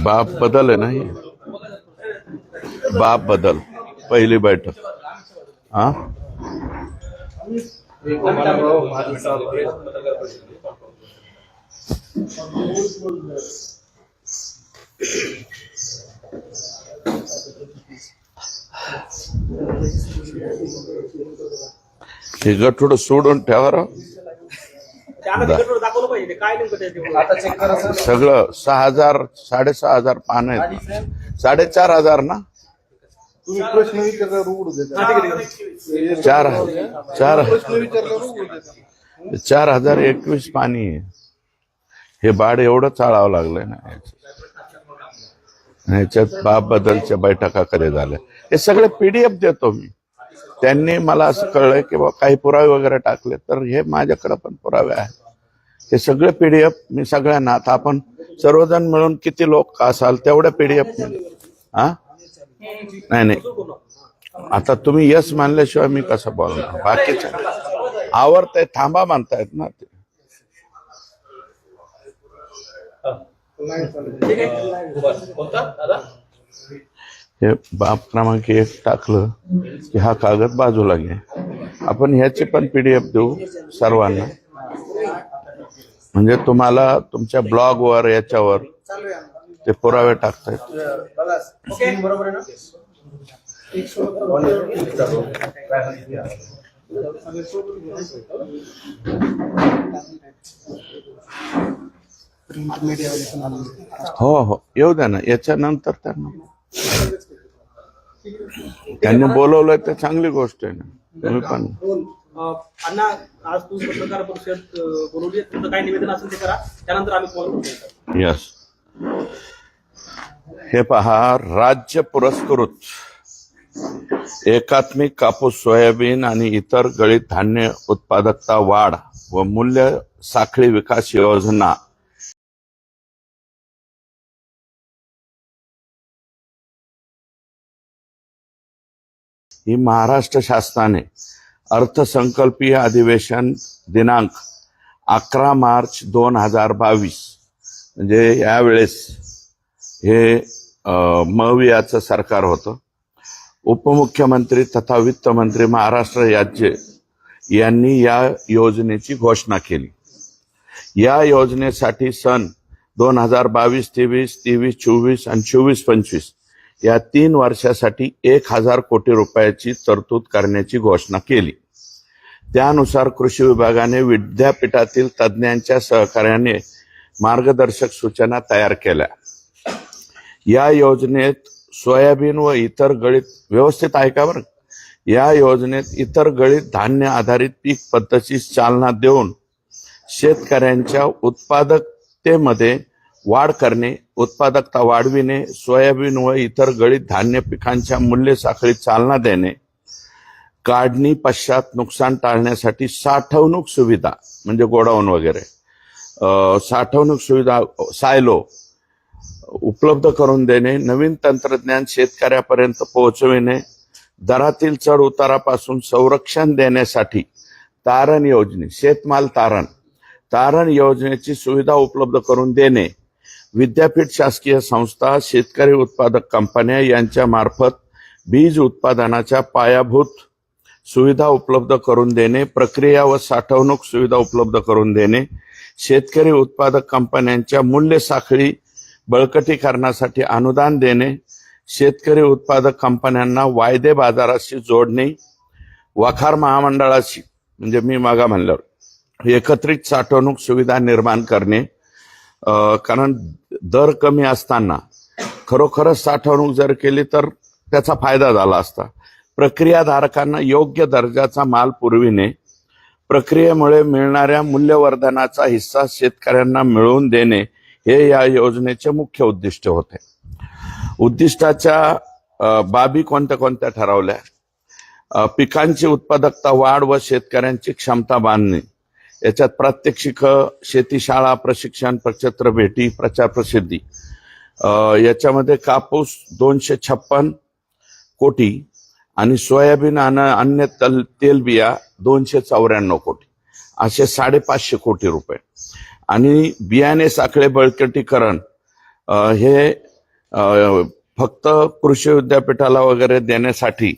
बाप बदल आहे ना ही, बाप बदल पहिली बैठक. हा हे गठोड सोडून ठेवा राव. सगळं 6,000 6,500 पान आहेत. 4,500 ना. 4,021 पाणी आहे. हे बाड एवढं चाळावं लागलंय ना. ह्याच्यात बाप बदलच्या बैठका कधी झाल्या हे सगळे पीडीएफ देतो मी. त्यांनी मला असं कळलंय की काही पुरावे वगैरे टाकले, तर हे माझ्याकडे पण पुरावे आहेत. हे सगळे पीडीएफ मी सगळ्यांना, आता आपण सर्वजण मिळून किती लोक असाल तेवढ्या पीडीएफ. हा नाही, आता तुम्ही यस मानल्याशिवाय मी कसं बोलणार. बाकीच्या आवडतंय थांबा म्हणतायत ना ते. हे बाप क्रमांक 1 टाकलं की हा कागद बाजूला घे. आपण ह्याची पण पीडीएफ देऊ सर्वांना, म्हणजे तुम्हाला तुमच्या ब्लॉगवर याच्यावर ते पुरावे टाकता येतील. हो येऊ द्या ना. याच्यानंतर त्यांनी बोलवलंय तर चांगली गोष्ट आहे ना. तुम्ही पण आज पत्रकार परिषद बोलवली, तुमचं काय निवेदन असेल ते करा, त्यानंतर आम्ही यस. हे पहा, राज्य पुरस्कृत एकात्मिक कापूस, सोयाबीन आणि इतर गळीत धान्य उत्पादकता वाढ व मूल्य साखळी विकास योजना ही महाराष्ट्र शासनाने अर्थसंकल्पीय अधिवेशन दिनांक 11 मार्च 2022 म्हणजे यावेळेस हे मवियाचं सरकार होतं. उपमुख्यमंत्री तथा वित्तमंत्री महाराष्ट्र राज्य यांनी या योजनेची घोषणा केली. या योजनेसाठी सन 2022-23, 23-24 आणि 24-25 या 3 वर्षासाठी 1,000 कोटी रुपयाची तरतूद करण्याची घोषणा केली. त्यानुसार कृषी विभागाने विद्यापीठातील तज्ज्ञांच्या सहकार्याने मार्गदर्शक सूचना तयार केल्या. या योजनेत सोयाबीन व इतर गळीत, व्यवस्थित ऐका बरं, या योजनेत इतर गळीत धान्य आधारित पीक पद्धतीस चालना देऊन शेतकऱ्यांच्या उत्पादकतेमध्ये वाढ करणे, उत्पादकता वाढविणे, सोयाबीन व इतर गळीत धान्य पिकांच्या मूल्य साखळीत चालना देणे, काढणी पश्चात नुकसान टाळण्यासाठी साठवणूक सुविधा म्हणजे गोडाऊन वगैरे, साठवणूक सुविधा सायलो उपलब्ध करून देणे, नवीन तंत्रज्ञान शेतकऱ्यापर्यंत पोहोचविणे, दरातील चढ उतारापासून संरक्षण देण्यासाठी तारण योजने, शेतमाल तारण योजनेची सुविधा उपलब्ध करून देणे, विद्यापीठ, शासकीय संस्था, शेतकरी उत्पादक कंपन्या यांच्या मार्फत बीज उत्पादनाच्या पायाभूत सुविधा उपलब्ध करून देणे, प्रक्रिया व साठवणूक सुविधा उपलब्ध करून देणे, शेतकरी उत्पादक कंपन्यांच्या मूल्य साखळी बळकटीकरणासाठी अनुदान देणे, शेतकरी उत्पादक कंपन्यांना वायदे बाजाराशी जोडणे, वखार महामंडळाशी म्हणजे मी मागा म्हणल्यावर एकत्रित साठवणूक सुविधा निर्माण करणे, कारण दर कमी असताना खरोखरच साठवणूक जर केली तर त्याचा फायदा झाला असता. प्रक्रियाधारकांना योग्य दर्जाचा माल पुरविणे, प्रक्रियेमुळे मिळणाऱ्या मूल्यवर्धनाचा हिस्सा शेतकऱ्यांना मिळवून देणे हे या योजनेचे मुख्य उद्दिष्ट होते. उद्दिष्टाच्या बाबी कोणत्या कोणत्या ठरवल्या? पिकांची उत्पादकता वाढ व शेतकऱ्यांची क्षमता बांधणे, याच्यात प्रात्यक्षिक, शेतीशाळा, प्रशिक्षण, प्रचित्र भेटी, प्रचार प्रसिद्धी. याच्यामध्ये कापूस 256 कोटी आणि सोयाबीन आणि अन्य तेलबिया 294 कोटी, असे 550 कोटी रुपये. आणि बियाणे साखळे बळकटीकरण हे फक्त कृषी विद्यापीठाला वगैरे देण्यासाठी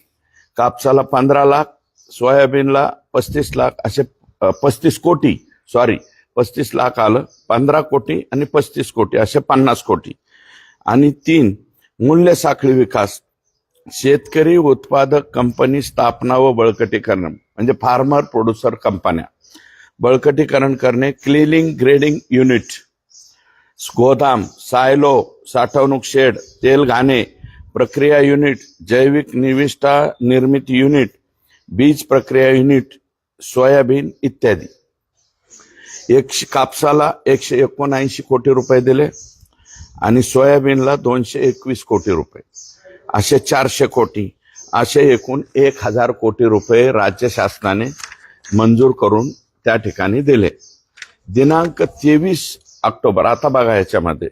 कापसाला 15 लाख, सोयाबीनला 35 लाख, असे 35 कोटी, 35 लाख आलं, 15 कोटी आणि 35 कोटी असे 50 कोटी. आणि 3 मूल्य साखळी विकास, शेतकरी उत्पादक कंपनी स्थापना व बळकटीकरण, म्हणजे फार्मर प्रोड्युसर कंपन्या बळकटीकरण करणे, क्लिनिंग ग्रेडिंग युनिट, गोदाम, सायलो, साठवणूक शेड, तेल घाणे प्रक्रिया युनिट, जैविक निविष्ठा निर्मिती युनिट, बीज प्रक्रिया युनिट, सोयाबीन इत्यादी. कापसाला 179 कोटी रुपये दिले आणि सोयाबीनला 221 कोटी रुपये, असे 400 कोटी, असे एकूण 1000 कोटी रुपये राज्य शासनाने मंजूर करून त्या ठिकाणी दिले. दिनांक 23 ऑक्टोबर, आता बघा याच्यामध्ये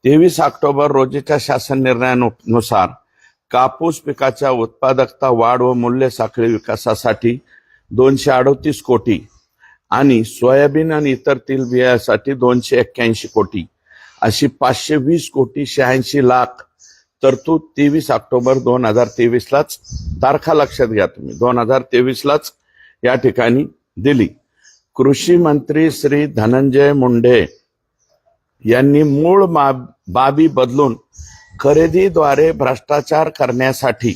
23 ऑक्टोबर रोजीच्या शासन निर्णयानुसार कापूस पिकाच्या उत्पादकता वाढ व मूल्य साखळी विकासासाठी 238 कोटी आणि सोयाबीन आणि इतर तेल बियासाठी 281 कोटी, अशी 520 कोटी 86 लाख तरतूद 23 ऑक्टोबर 2023 लाच, तारखा लक्षात घ्या तुम्ही, 2023 लाच या ठिकाणी दिली. कृषी मंत्री श्री धनंजय मुंडे यांनी मूळ बाबी बदलून खरेदीद्वारे भ्रष्टाचार करण्यासाठी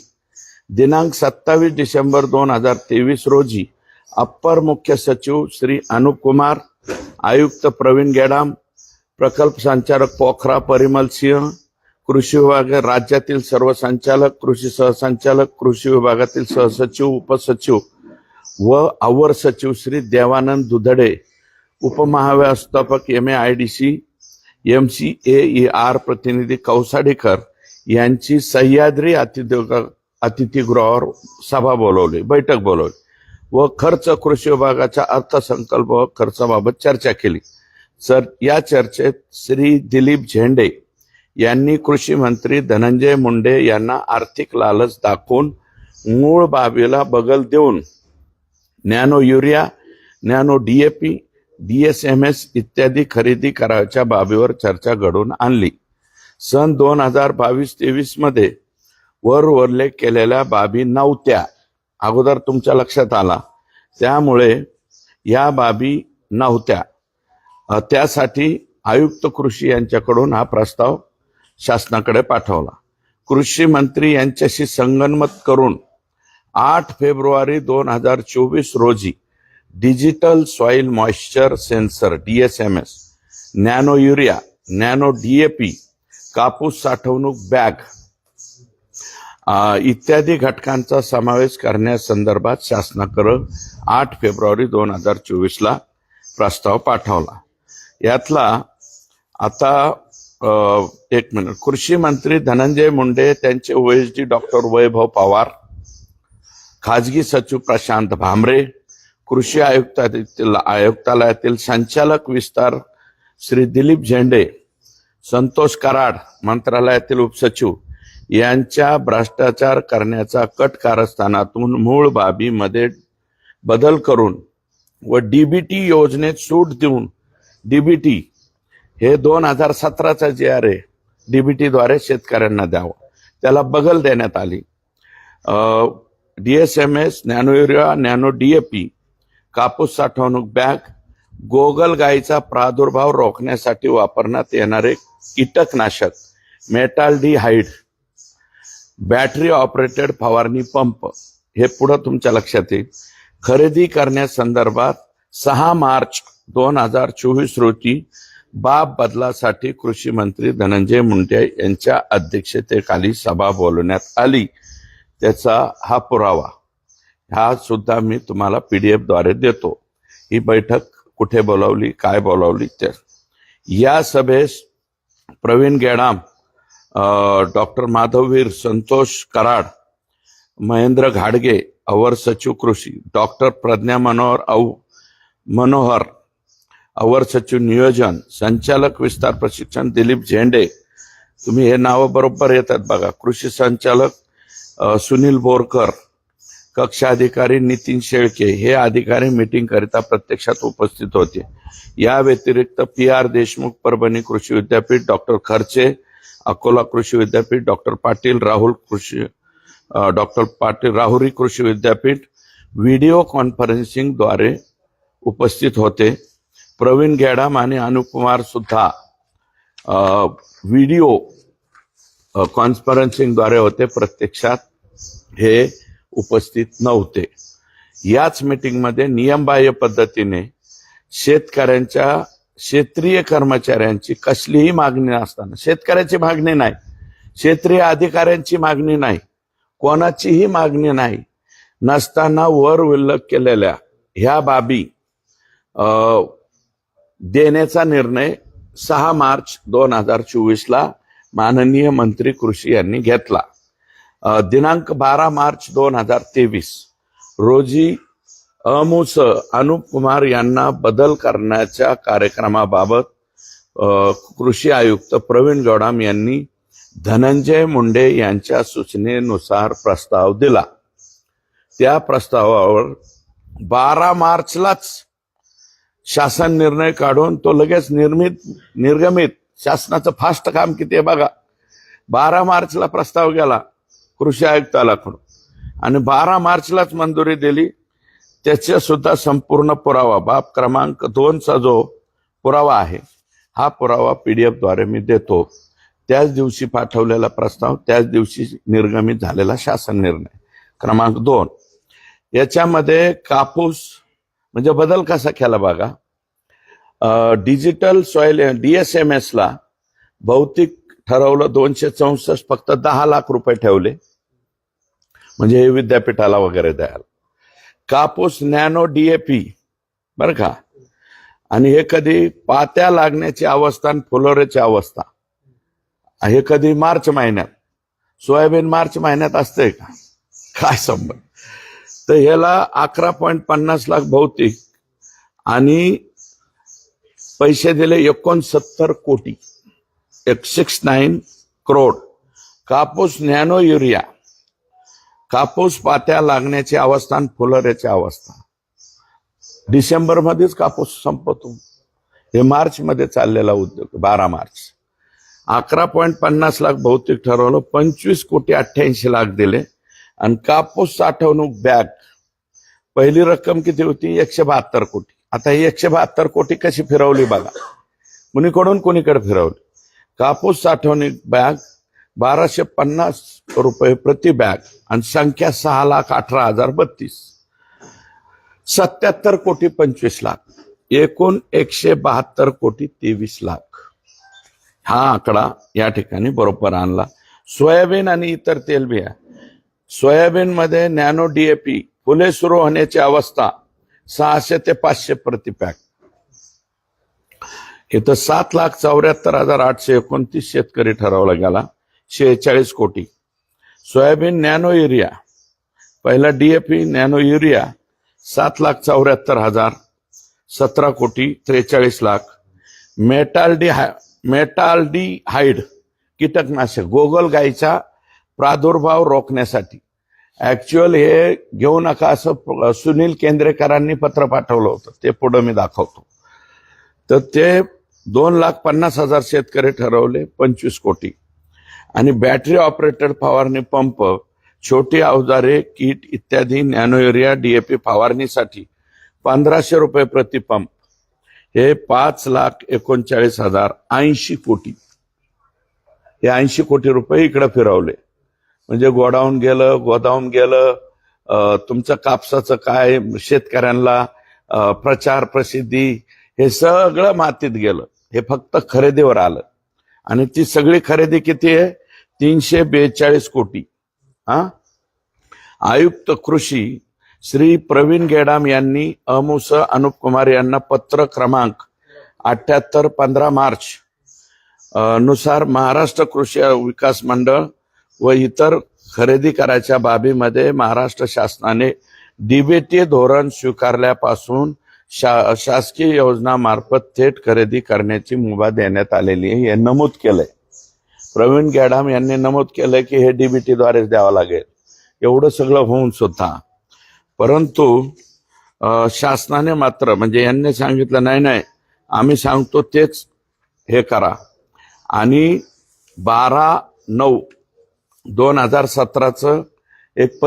दिनांक 27 डिसेंबर 2023 रोजी अप्पर मुख्य सचिव श्री अनुप कुमार, आयुक्त प्रवीण गेडाम, प्रकल्प संचालक पोखरा परिमल सिंह, कृषी विभाग राज्यातील सर्व संचालक, कृषी सहसंचालक, कृषी विभागातील सहसचिव, उपसचिव व अवर सचिव श्री देवानंद दुधडे, उपमहाव्यवस्थापक MAIDC MCAER प्रतिनिधी कौसाडीकर यांची सह्याद्री अतिथीगृहावर सभा बोलवली, बैठक बोलवली व खर्च कृषी विभागाच्या अर्थसंकल्प व खर्चाबाबत चर्चा केली. या चर्चेत श्री दिलीप झेंडे यांनी कृषी मंत्री धनंजय मुंडे यांना आर्थिक लालच दाखवून मूळ बाबीला बगल देऊन nano urea, nano DAP, DSMS इत्यादी खरेदी करायच्या बाबीवर चर्चा घडवून आणली. सन 2022-23 मध्ये वर उल्लेख केलेल्या बाबी नव्हत्या, अगोदर तुमच्या लक्षात आला, त्यामुळे या बाबी नव्हत्या. त्यासाठी आयुक्त कृषी यांच्याकडून हा प्रस्ताव शासनाकडे पाठवला. कृषी मंत्री यांच्याशी संगनमत करून 8 फेब्रुवारी 2024 रोजी digital soil moisture sensor DSMS, nano urea, nano DAP, कापूस साठवणूक बॅग इत्यादी घटकांचा समावेश करण्यासंदर्भात शासनाकडे 8 फेब्रुवारी 2024 ला प्रस्ताव पाठवला. यातला आता एक मिनिट, कृषी मंत्री धनंजय मुंडे, त्यांचे OSD डॉक्टर वैभव पवार, खाजगी सचिव प्रशांत भामरे, कृषी आयुक्तालयातील संचालक विस्तार श्री दिलीप झेंडे, संतोष कराड, मंत्रालयातील उपसचिव यांच्या भ्रष्टाचार करण्याचा कट कारस्थानातून मूळ बाबीमध्ये बदल करून व DBT योजनेत सूट देऊन, DBT हे 2017चा GR आहे, DBT द्वारे शेतकऱ्यांना द्यावं, त्याला बगल देण्यात आली. DSMS, nano urea, nano DAP, कापूस साठवणूक बॅग, गोगल गायीचा प्रादुर्भाव रोखण्यासाठी वापरण्यात येणारे कीटकनाशक मेटाल्डिहाइड, बॅटरी ऑपरेटेड फवारणी पंप, हे पुढे तुमच्या लक्षात येईल, खरेदी करण्यासंदर्भात 6 मार्च 2024 रोजी बाब बदलासाठी कृषी मंत्री धनंजय मुंडे यांच्या अध्यक्षतेखाली सभा बोलवण्यात आली. त्याचा हा पुरावा, हा सुद्धा मी तुम्हाला PDF द्वारे देतो. ही बैठक कुठे बोलावली, काय बोलावली ते. या सभेस प्रवीण गेडाम, डॉक्टर माधववीर, संतोष कराड, महेंद्र घाडगे, अवर सचिव कृषी, डॉक्टर प्रज्ञा मनोहर, अवर सचिव नियोजन, संचालक विस्तार प्रशिक्षण दिलीप झेंडे, तुम्ही हे नाव बरोबर येतात बघा, कृषी संचालक सुनील बोरकर, कक्ष अधिकारी नितीन शेळके हे अधिकारी मीटिंग करिता प्रत्यक्षात उपस्थित होते. या व्यतिरिक्त PR देशमुख परभणी कृषी विद्यापीठ, डॉक्टर खर्चे अकोला कृषी विद्यापीठ, डॉक्टर पाटील राहुरी कृषी विद्यापीठ व्हिडिओ कॉन्फरन्सिंग द्वारे उपस्थित होते. प्रवीण गेडाम आणि अनुकुमार सुद्धा व्हिडिओ कॉन्फरन्सिंग द्वारे होते, प्रत्यक्षात हे उपस्थित नव्हते. याच मीटिंगमध्ये नियमबाह्य पद्धतीने शेतकऱ्यांच्या क्षेत्रीय कर्मचाऱ्यांची कसलीही मागणी नसताना, शेतकऱ्याची मागणी नाही, क्षेत्रीय अधिकाऱ्यांची मागणी नाही, कोणाचीही मागणी नाही नसताना वर उल्लेख केलेल्या ह्या बाबी देण्याचा निर्णय 6 मार्च 2024 माननीय मंत्री कृषी यांनी घेतला. दिनांक 12 मार्च 2023 रोजी अमुस अनुप कुमार यांना बदल करण्याच्या कार्यक्रमाबाबत कृषी आयुक्त प्रवीण गेडाम यांनी धनंजय मुंडे यांच्या सूचनेनुसार प्रस्ताव दिला. त्या प्रस्तावावर 12 मार्चलाच शासन निर्णय काढून तो लगेच निर्गमित. शासनाचं फास्ट काम किती आहे बघा. 12 मार्चला प्रस्ताव गेला कृषी आयुक्तालयाकडून आणि 12 मार्चलाच मंजुरी दिली. त्याचा सुद्धा संपूर्ण पुरावा बाब क्रमांक 2चा जो पुरावा आहे हा पुरावा PDF द्वारे मी देतो. त्याच दिवशी पाठवलेला प्रस्ताव, त्याच दिवशी निर्गमित झालेला शासन निर्णय क्रमांक 2. याच्यामध्ये कापूस म्हणजे बदल कसा केला बघा. डिजिटल सॉइल DSMS ला भौतिक ठरवलं 264, फक्त 10 लाख रुपये ठेवले म्हणजे हे विद्यापीठाला वगैरे द्यायला. कापूस नॅनो DAP बरं का, आणि हे कधी पात्या लागण्याची अवस्था आणि फुलोऱ्याची अवस्था हे कधी मार्च महिन्यात. सोयाबीन मार्च महिन्यात असते का, काय संबंध. तर ह्याला 11.50 लाख भौतिक आणि पैसे दिले 69 कोटी 169 करोड. कापूस नॅनो युरिया, कापूस पात्या लागण्याची अवस्था आणि फुलोऱ्याची अवस्था डिसेंबर मध्येच कापूस संपतो. हे मार्च मध्ये चाललेला उद्योग. 12 मार्च 11.50 लाख भौतिक ठरवलं, 25 कोटी 88 लाख दिले. आणि कापूस साठवणूक बॅग पहिली रक्कम किती होती, 172 कोटी. आता ही 172 कोटी कशी फिरवली बघा, कुणीकडून कुणीकडे फिरवली. कापूस साठवणूक बॅग 1250 रुपये प्रति बॅग आणि संख्या 6,18,032. 77 कोटी 25 लाख, एकूण 172 कोटी 23 लाख. हा आकडा या ठिकाणी बरोबर आणला. सोयाबीन आणि इतर तेलबिया, सोयाबीन मध्ये नॅनो DAP फुले सुरू होण्याची अवस्था 600 ते 500 प्रति पॅक. इथं 7,74,829 शेतकरी ठरवला गेला, 46 कोटी. सोयाबीन नॅनो युरिया, पहिला DAP नॅनो युरिया 7,74,000, 17 कोटी 43 लाख. मेटाल्डिहाइड कीटकनाशक गोगलगाईचा प्रादुर्भाव रोखण्यासाठी, ऍक्च्युअल हे घेऊ नका असं सुनील केंद्रेकरांनी पत्र पाठवलं होतं, ते पुढे मी दाखवतो. तर ते 2,50,000 शेतकरी ठरवले, 25 कोटी. आणि बॅटरी ऑपरेटेड फवारणी पंप, छोटी अवजारे, किट इत्यादी नॅनो युरिया DAP फवारणीसाठी 1,500 रुपये प्रति पंप, हे 5,39,000, 80 कोटी. हे 80 कोटी रुपये इकडे फिरवले. म्हणजे गोडाऊन गेलं, तुमचं कापसाचं काय, शेतकऱ्यांना प्रचार प्रसिद्धी, हे सगळं मातीत गेलं. हे फक्त खरेदीवर आलं. आणि ती सगळी खरेदी किती आहे, 342 कोटी. आयुक्त कृषी श्री प्रवीण गेडाम यांनी अमुस अनुप कुमार यांना पत्र क्रमांक 78 15 मार्च नुसार महाराष्ट्र कृषी विकास मंडळ व इतर खरेदी करायच्या बाबीमध्ये महाराष्ट्र शासनाने DBT धोरण स्वीकारल्यापासून शासकीय योजनामार्फत थेट खरेदी करण्याची मुभा देण्यात आलेली आहे, हे नमूद केलंय. प्रवीण गेडाम यांनी नमूद केलंय की हे DBT द्वारेच द्यावं लागेल. एवढं सगळं होऊन सुद्धा परंतु शासनाने मात्र म्हणजे यांनी सांगितलं नाही आम्ही सांगतो तेच हे करा. आणि 12/9/2017 एक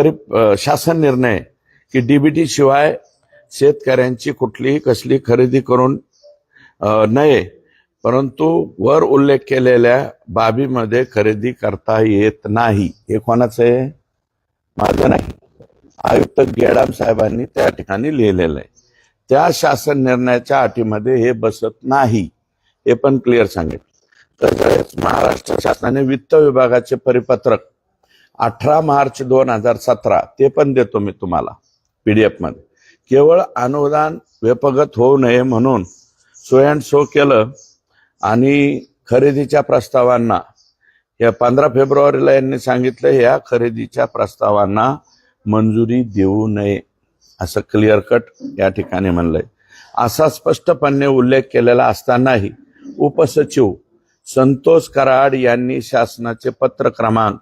शासन निर्णय की डीबीटी शिवाय शेतकऱ्यांची कुठलीही कसली खरेदी करून नये, परंतु वर उल्लेख केलेल्या बाबीमध्ये खरेदी करता येत नाही. हे कोणाचं आहे? माझं नाही, आयुक्त गेडाम साहेबांनी त्या ठिकाणी लिहिलेलं आहे. त्या शासन निर्णयाच्या अटीमध्ये हे बसत नाही, हे पण क्लिअर सांगितलं. तसेच महाराष्ट्र शासनाने वित्त विभागाचे परिपत्रक 18 मार्च 2017 ते पण देतो मी तुम्हाला PDF मध्ये. केवळ अनुदान व्यपगत होऊ नये म्हणून सो अँड सो केलं आणि खरेदीच्या प्रस्तावांना या 15 फेब्रुवारीला यांनी सांगितलं या खरेदीच्या प्रस्तावांना मंजुरी देऊ नये असं क्लिअर कट या ठिकाणी म्हणलंय. असा स्पष्टपणे उल्लेख केलेला असतानाही उपसचिव संतोष कराड यांनी शासनाचे पत्र क्रमांक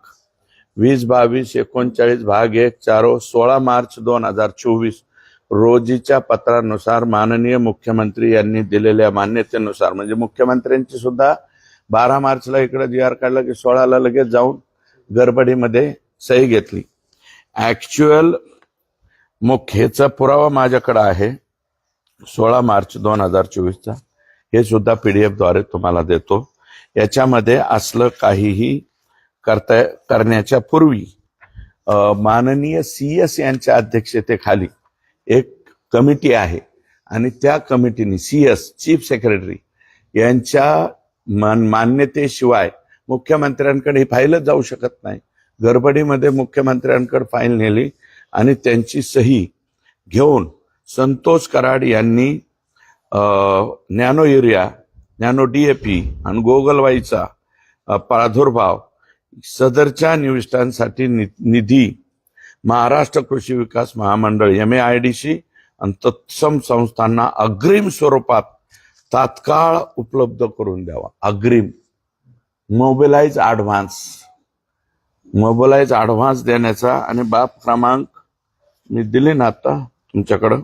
20/22/39 भाग 1 4 16 मार्च 2024 रोजीच्या पत्रानुसार माननीय मुख्यमंत्री यांनी दिलेल्या मान्यतेनुसार, म्हणजे मुख्यमंत्र्यांची सुद्धा 12 मार्चला इकडे GR काढला की 16ला लगेच जाऊन गडबडीमध्ये सही घेतली. ऍक्च्युअल मुख्यचा पुरावा माझ्याकडे आहे 16 मार्च 2024चा, हे सुद्धा PDF द्वारे तुम्हाला देतो. याच्यामध्ये असलं काहीही करण्याच्या पूर्वी माननीय CS यांच्या अध्यक्षतेखाली एक कमिटी आहे आणि त्या कमिटीने CS चीफ सेक्रेटरी यांच्या मान्यतेशिवाय मुख्यमंत्र्यांकडे ही फाईलच जाऊ शकत नाही. गडबडीमध्ये मुख्यमंत्र्यांकडे फाईल नेली आणि त्यांची सही घेऊन संतोष कराड यांनी नॅनो युरिया, नॅनो DAP आणि गोगलवाईचा प्रादुर्भाव सदरच्या निविष्ठांसाठी निधी महाराष्ट्र कृषी विकास महामंडळ MAIDC आणि तत्सम संस्थांना अग्रिम स्वरूपात तात्काळ उपलब्ध करून द्यावा. अग्रिम मोबिलाइज ऍडव्हान्स देण्याचा. आणि बाब क्रमांक मी दिले ना आता तुमच्याकडं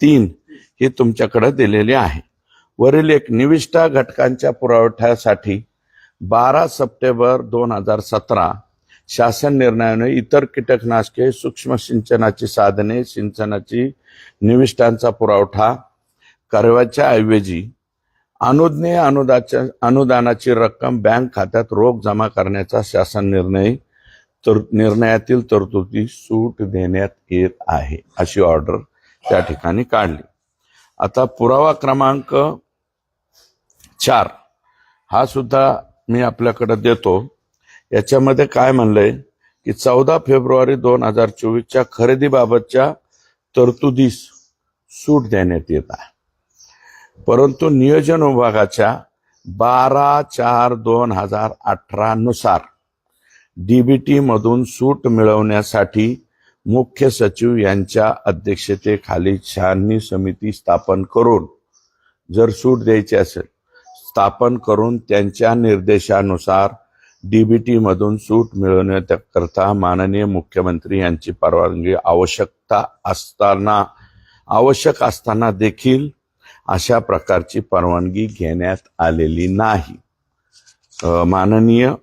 3 ही तुमच्याकडे दिलेली आहे. वरील एक निविष्ठा घटकांच्या पुरवठ्यासाठी 12 सप्टेंबर 2017 शासन निर्णयाने इतर कीटकनाशके, सूक्ष्म सिंचनाची साधने, सिंचनाची निविष्ठांचा पुरवठा करावयाच्या ऐवजी अनुदानाची रक्कम बँक खात्यात रोख जमा करण्याचा शासन निर्णयातील तरतुदी सूट देण्यात येत आहे अशी ऑर्डर त्या ठिकाणी काढली. आता पुरावा क्रमांक 4 हा सुद्धा मी आपल्याकडे देतो. याच्यामध्ये काय म्हणलंय की 14 फेब्रुवारी 2024च्या खरेदीबाबतच्या तरतुदीस सूट देण्यात येत आहे, परंतु नियोजन विभागाच्या 12/4/2018 नुसार DBT मधून सूट मिळवण्यासाठी मुख्य सचिव यांच्या अध्यक्षतेखाली छाननी समिती स्थापन करून, जर सूट द्यायची असेल स्थापन करून, त्यांच्या निर्देशानुसार DBT मधून सूट मिळवण्याकरता माननीय मुख्यमंत्री यांची परवानगी आवश्यक असताना देखील अशा प्रकारची परवानगी घेण्यात आलेली नाही. माननीय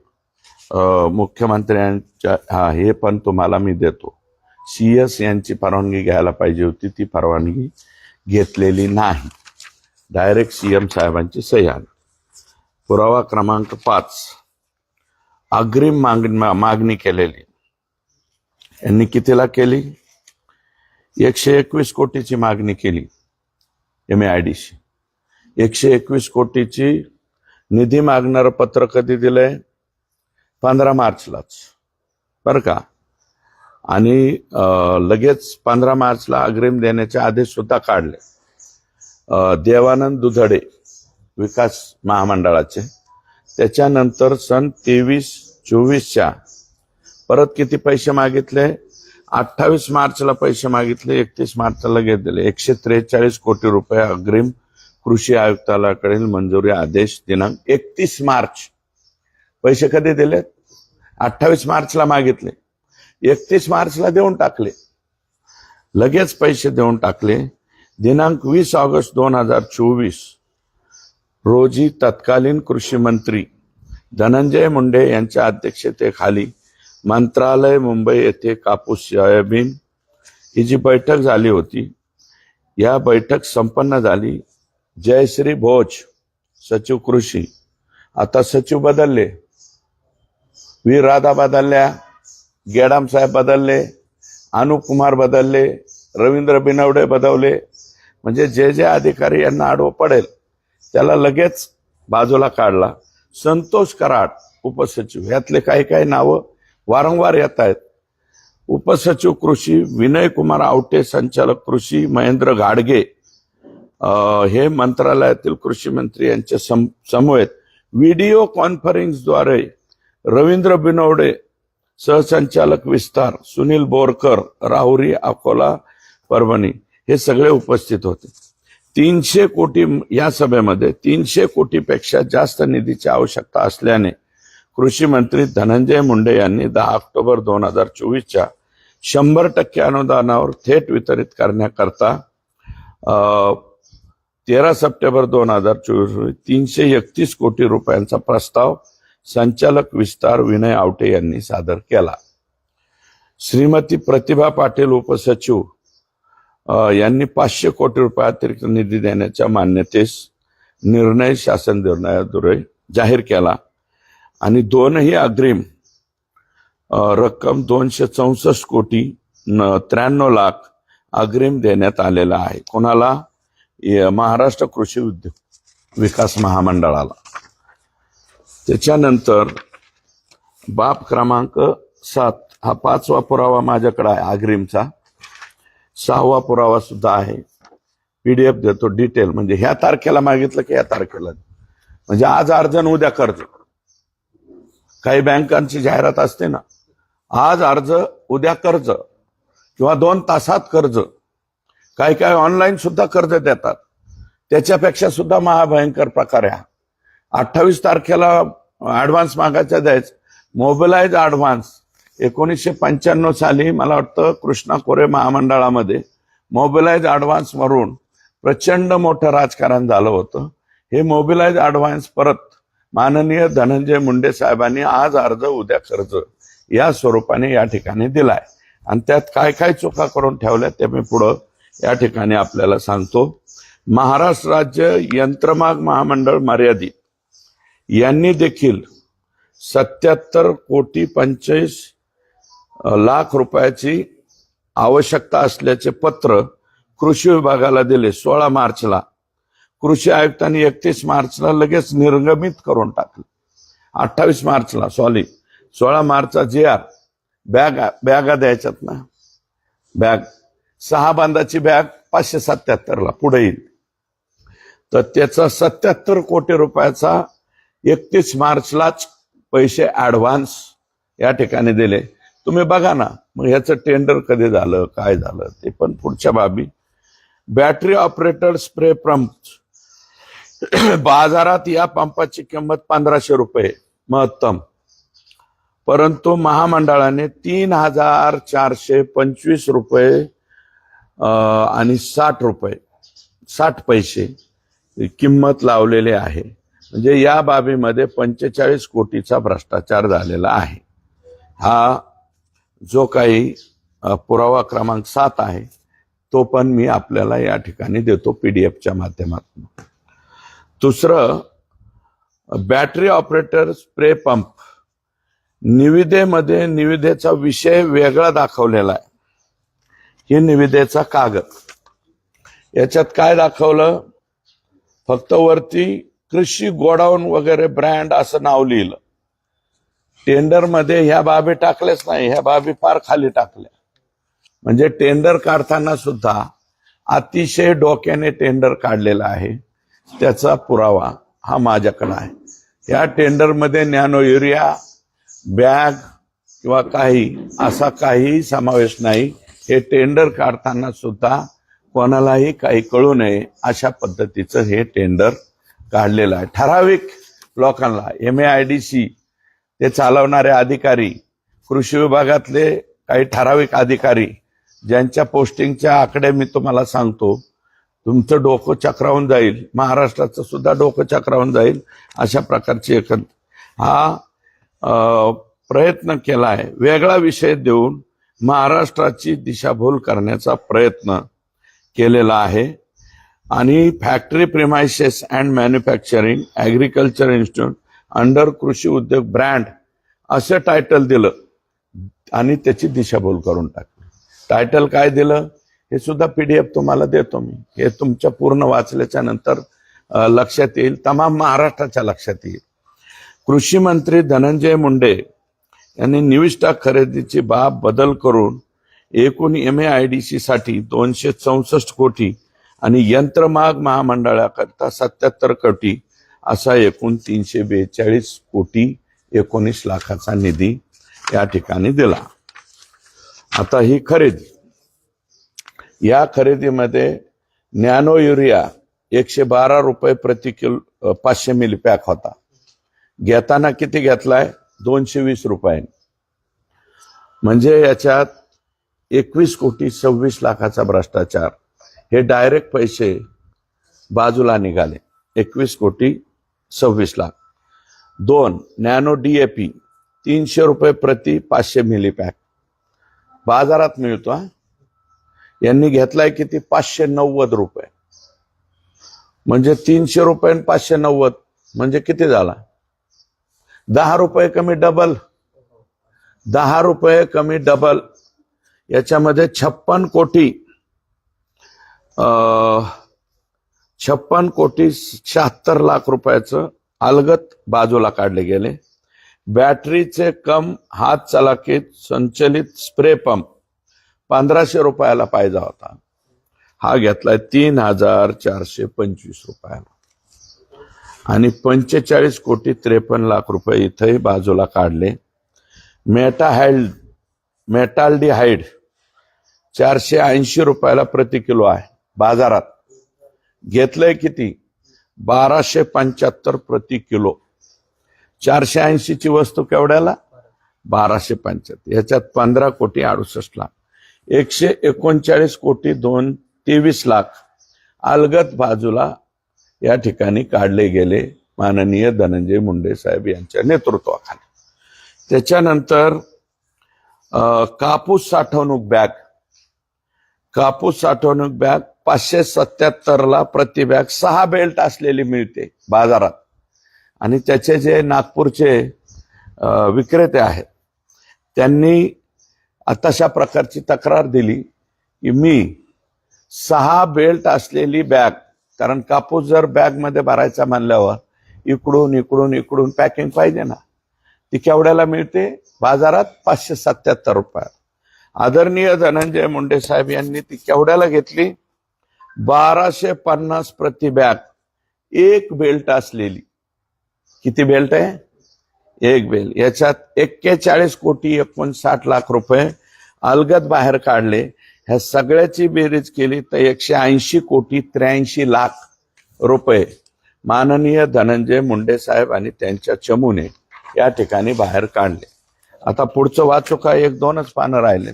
मुख्यमंत्र्यांच्या हे पण तुम्हाला मी देतो. CS यांची परवानगी घ्यायला पाहिजे होती, ती परवानगी घेतलेली नाही. डायरेक्ट CM साहेबांची सही आली. पुरावा क्रमांक 5 अग्रिम मागणी केलेली. यांनी कितीला केली? 121 कोटीची मागणी केली MAIDC. 121 कोटीची निधी मागणारं पत्र कधी दिलंय? 15 मार्चलाच बरं का. आणि लगेच 15 मार्चला अग्रिम देण्याचे आदेश सुद्धा काढले. देवानंद दुधडे विकास महामंडळाचे. त्याच्यानंतर सन 23-24च्या परत किती पैसे मागितले? 28 मार्चला पैसे मागितले, 31 मार्चला लगेच दिले. 143 कोटी रुपये अग्रिम कृषी आयुक्तालयाकडील मंजुरी आदेश दिनांक 31 मार्च. पैसे कधी दिलेत? 28 मार्चला मागितले, 31 मार्चला देऊन टाकले. लगेच पैसे देऊन टाकले. दिनांक 20 ऑगस्ट 2024 रोजी तत्कालीन कृषी मंत्री धनंजय मुंडे यांच्या अध्यक्षतेखाली मंत्रालय मुंबई येथे कापूस सोयाबीन ही जी बैठक झाली होती, या बैठक संपन्न झाली. जयश्री भोज सचिव कृषी, आता सचिव बदलले, वी राधा बदलल्या, गेडाम साहेब बदलले, अनुप कुमार बदलले, रवींद्र बिनवडे बदलले. म्हणजे जे जे अधिकारी यांना आडवं पडेल त्याला लगेच बाजूला काढला. संतोष कराड उपसचिव, यातले काही काही नावं वारंवार येत आहेत. उपसचिव कृषी विनय कुमार आवटे, संचालक कृषी महेंद्र घाडगे, हे मंत्रालयातील कृषी मंत्री यांच्या समवेत व्हिडिओ कॉन्फरन्सद्वारे रवींद्र बिनवडे, सहसंचालक विस्तार सुनील बोरकर, राहुरी, अकोला, परभणी, हे सगळे उपस्थित होते. 300 कोटी, या सभेमध्ये 300 कोटीपेक्षा जास्त निधीची आवश्यकता असल्याने कृषी मंत्री धनंजय मुंडे यांनी 10 ऑक्टोबर 2024च्या 100% अनुदानावर थेट वितरित करण्याकरता 13 सप्टेंबर 2024 रोजी 331 कोटी रुपयांचा प्रस्ताव संचालक विस्तार विनय आवटे यांनी सादर केला. श्रीमती प्रतिभा पाटील उपसचिव यांनी 500 कोटी रुपये अतिरिक्त निधी देण्याच्या मान्यतेस निर्णय शासन निर्णयाद्वारे जाहीर केला आणि दोनही अग्रिम रक्कम 264 कोटी 93 लाख अग्रिम देण्यात आलेला आहे. कोणाला? महाराष्ट्र कृषी उद्योग विकास महामंडळाला. त्याच्यानंतर बाब क्रमांक 7 हा 5वा पुरावा माझ्याकडे आहे अग्रिमचा. 6वा पुरावा सुद्धा आहे. PDF देतो डिटेल, म्हणजे ह्या तारखेला मागितलं की ह्या तारखेला, म्हणजे आज अर्ज न उद्या कर्ज. काही बँकांची जाहिरात असते ना, आज अर्ज उद्या कर्ज किंवा 2 तासात कर्ज. काही काही ऑनलाईन सुद्धा कर्ज देतात. त्याच्यापेक्षा सुद्धा महाभयंकर प्रकार आहे. 28 तारखेला ऍडव्हान्स मागायचा द्यायचं. मोबिलाइज ऍडव्हान्स 1995 साली मला वाटतं कृष्णा कोरे महामंडळामध्ये मोबिलाइज ऍडव्हान्स वरून प्रचंड मोठं राजकारण झालं होतं. हे मोबिलाइज ऍडव्हान्स परत माननीय धनंजय मुंडे साहेबांनी आज अर्ज उद्या कर्ज या स्वरूपाने या ठिकाणी दिलाय. आणि त्यात काय काय चुका करून ठेवल्या ते मी पुढं या ठिकाणी आपल्याला सांगतो. महाराष्ट्र राज्य यंत्रमाग महामंडळ मर्यादित यांनी देखील 77 कोटी 45 लाख रुपयाची आवश्यकता असल्याचे पत्र कृषी विभागाला दिले 16 मार्चला. कृषी आयुक्तांनी 31 मार्चला लगेच निर्गमित करून टाकले. 28 मार्चला 16 मार्चचा GR बॅगा द्यायच्यात ना, बॅग 6 बांधाची बॅग 577 ला पुढे येईल. तर त्याचा 77 कोटी रुपयाचा 31 मार्चलाच पैसे ऍडव्हान्स या ठिकाणी दिले. तुम्ही बघा ना, मग ह्याचं टेंडर कधी झालं, काय झालं ते पण पुढच्या बाबी. बॅटरी ऑपरेटर स्प्रे पंप, बाजारात या पंपाची किंमत 1500 रुपये महत्तम, परंतु महामंडळाने 3425 रुपये आणि 60 पैसे किंमत लावलेले आहे. म्हणजे या बाबीमध्ये 45 कोटीचा भ्रष्टाचार झालेला आहे. हा जो काही पुरावा क्रमांक 7 आहे तो पण मी आपल्याला या ठिकाणी देतो PDFच्या माध्यमातून. दुसरं, बॅटरी ऑपरेटर स्प्रे पंप निविदेमध्ये निविदेचा विषय वेगळा दाखवलेला आहे. ही निविदेचा कागद. याच्यात काय दाखवलं? फक्त वरती कृषी गोडाऊन वगैरे ब्रँड असं नाव लिहिलं. टेंडरमध्ये ह्या बाबी टाकल्याच नाही, ह्या बाबी फार खाली टाकल्या. म्हणजे टेंडर काढताना सुद्धा अतिशय डोक्याने टेंडर काढलेला आहे. त्याचा पुरावा हा माझ्याकडे आहे. या टेंडरमध्ये नॅनो युरिया बॅग किंवा काही असा काही समावेश नाही. हे टेंडर काढताना सुद्धा कोणालाही काही कळू नये अशा पद्धतीचं हे टेंडर काढलेलं आहे. ठराविक लोकांना MAIDC ते चालवणारे अधिकारी, कृषी विभागातले काही ठराविक अधिकारी ज्यांच्या पोस्टिंगच्या आकडे मी तुम्हाला सांगतो, तुमचं डोकं चक्रावून जाईल, महाराष्ट्राचं सुद्धा डोकं चक्रावून जाईल, अशा प्रकारची प्रयत्न केला आहे. वेगळा विषय देऊन महाराष्ट्राची दिशाभूल करण्याचा प्रयत्न केलेला आहे. आणि factory premises and manufacturing agriculture institute under कृषी उद्योग ब्रँड असं टायटल दिलं आणि त्याची दिशाभूल करून टाकली. टायटल काय दिलं हे सुद्धा PDF तुम्हाला देतो मी. हे तुमच्या पूर्ण वाचल्याच्या नंतर लक्षात येईल, तमाम महाराष्ट्राच्या लक्षात येईल. कृषी मंत्री धनंजय मुंडे यांनी निविष्ठा खरेदीची बाब बदल करून एकूण MAIDC साठी 264 कोटी आणि यंत्रमाग महामंडळाकरता 77 कोटी असा एकूण 342 कोटी 19 लाखाचा निधी या ठिकाणी दिला. आता ही खरेदी, या खरेदीमध्ये नॅनो युरिया 112 रुपये प्रति किलो 500 मिली पॅक होता. घेताना किती घेतलाय? 220 रुपयांनी. म्हणजे याच्यात 21 कोटी 26 लाखाचा भ्रष्टाचार. हे डायरेक्ट पैसे बाजूला निघाले. 21 कोटी 26 लाख. 2 नॅनो DAP 300 रुपये प्रति 500 मिली पॅक बाजारात मिळतो. यांनी घेतलाय किती? 590 रुपये. म्हणजे 300 रुपये आणि 590 म्हणजे किती झाला? 10 रुपये कमी डबल. 10 रुपये कमी डबल. याच्यामध्ये 56 कोटी 76 लाख रुपयाचं अलगत बाजूला काढले गेले. बॅटरीचे कम हात चलाकीत संचलित स्प्रे पंप 1500 रुपयाला पाहिजे होता, हा घेतलाय 3425 रुपयाला. आणि 45 कोटी 53 लाख रुपये इथेही बाजूला काढले. मेटाल्डिहाइड 480 रुपयाला प्रति किलो आहे बाजारात. घेतलंय किती? 1275 प्रति किलो. 480 ची वस्तू केवढ्याला? 1275. याच्यात 15 कोटी 68 लाख. 139 कोटी 23 लाख अलगत बाजूला या ठिकाणी काढले गेले माननीय धनंजय मुंडे साहेब यांच्या नेतृत्वाखाली. त्याच्यानंतर कापूस साठवणूक बॅग 577 ला प्रति बॅग 6 बेल्ट असलेली मिळते बाजारात. आणि त्याचे जे नागपूरचे विक्रेते आहेत त्यांनी तशा प्रकारची तक्रार दिली की मी 6 बेल्ट असलेली बॅग, कारण कापूस जर बॅग मध्ये भरायचा म्हणल्यावर इकडून पॅकिंग पाहिजे ना, ती केवढ्याला मिळते बाजारात? 577 रुपये. आदरणीय धनंजय मुंडे साहेब यांनी ती केवढ्याला घेतली? 1250 प्रति बॅग. एक बेल्ट असलेली. किती बेल्ट आहे? एक बेल्ट. याच्यात 41 कोटी 59 लाख रुपये अलगद बाहेर काढले. ह्या सगळ्याची बेरीज केली तर 180 कोटी 83 लाख रुपये माननीय धनंजय मुंडे साहेब आणि त्यांच्या चमूने या ठिकाणी बाहेर काढले. आता पुढचं वाचू का? 1-2च पानं राहिले.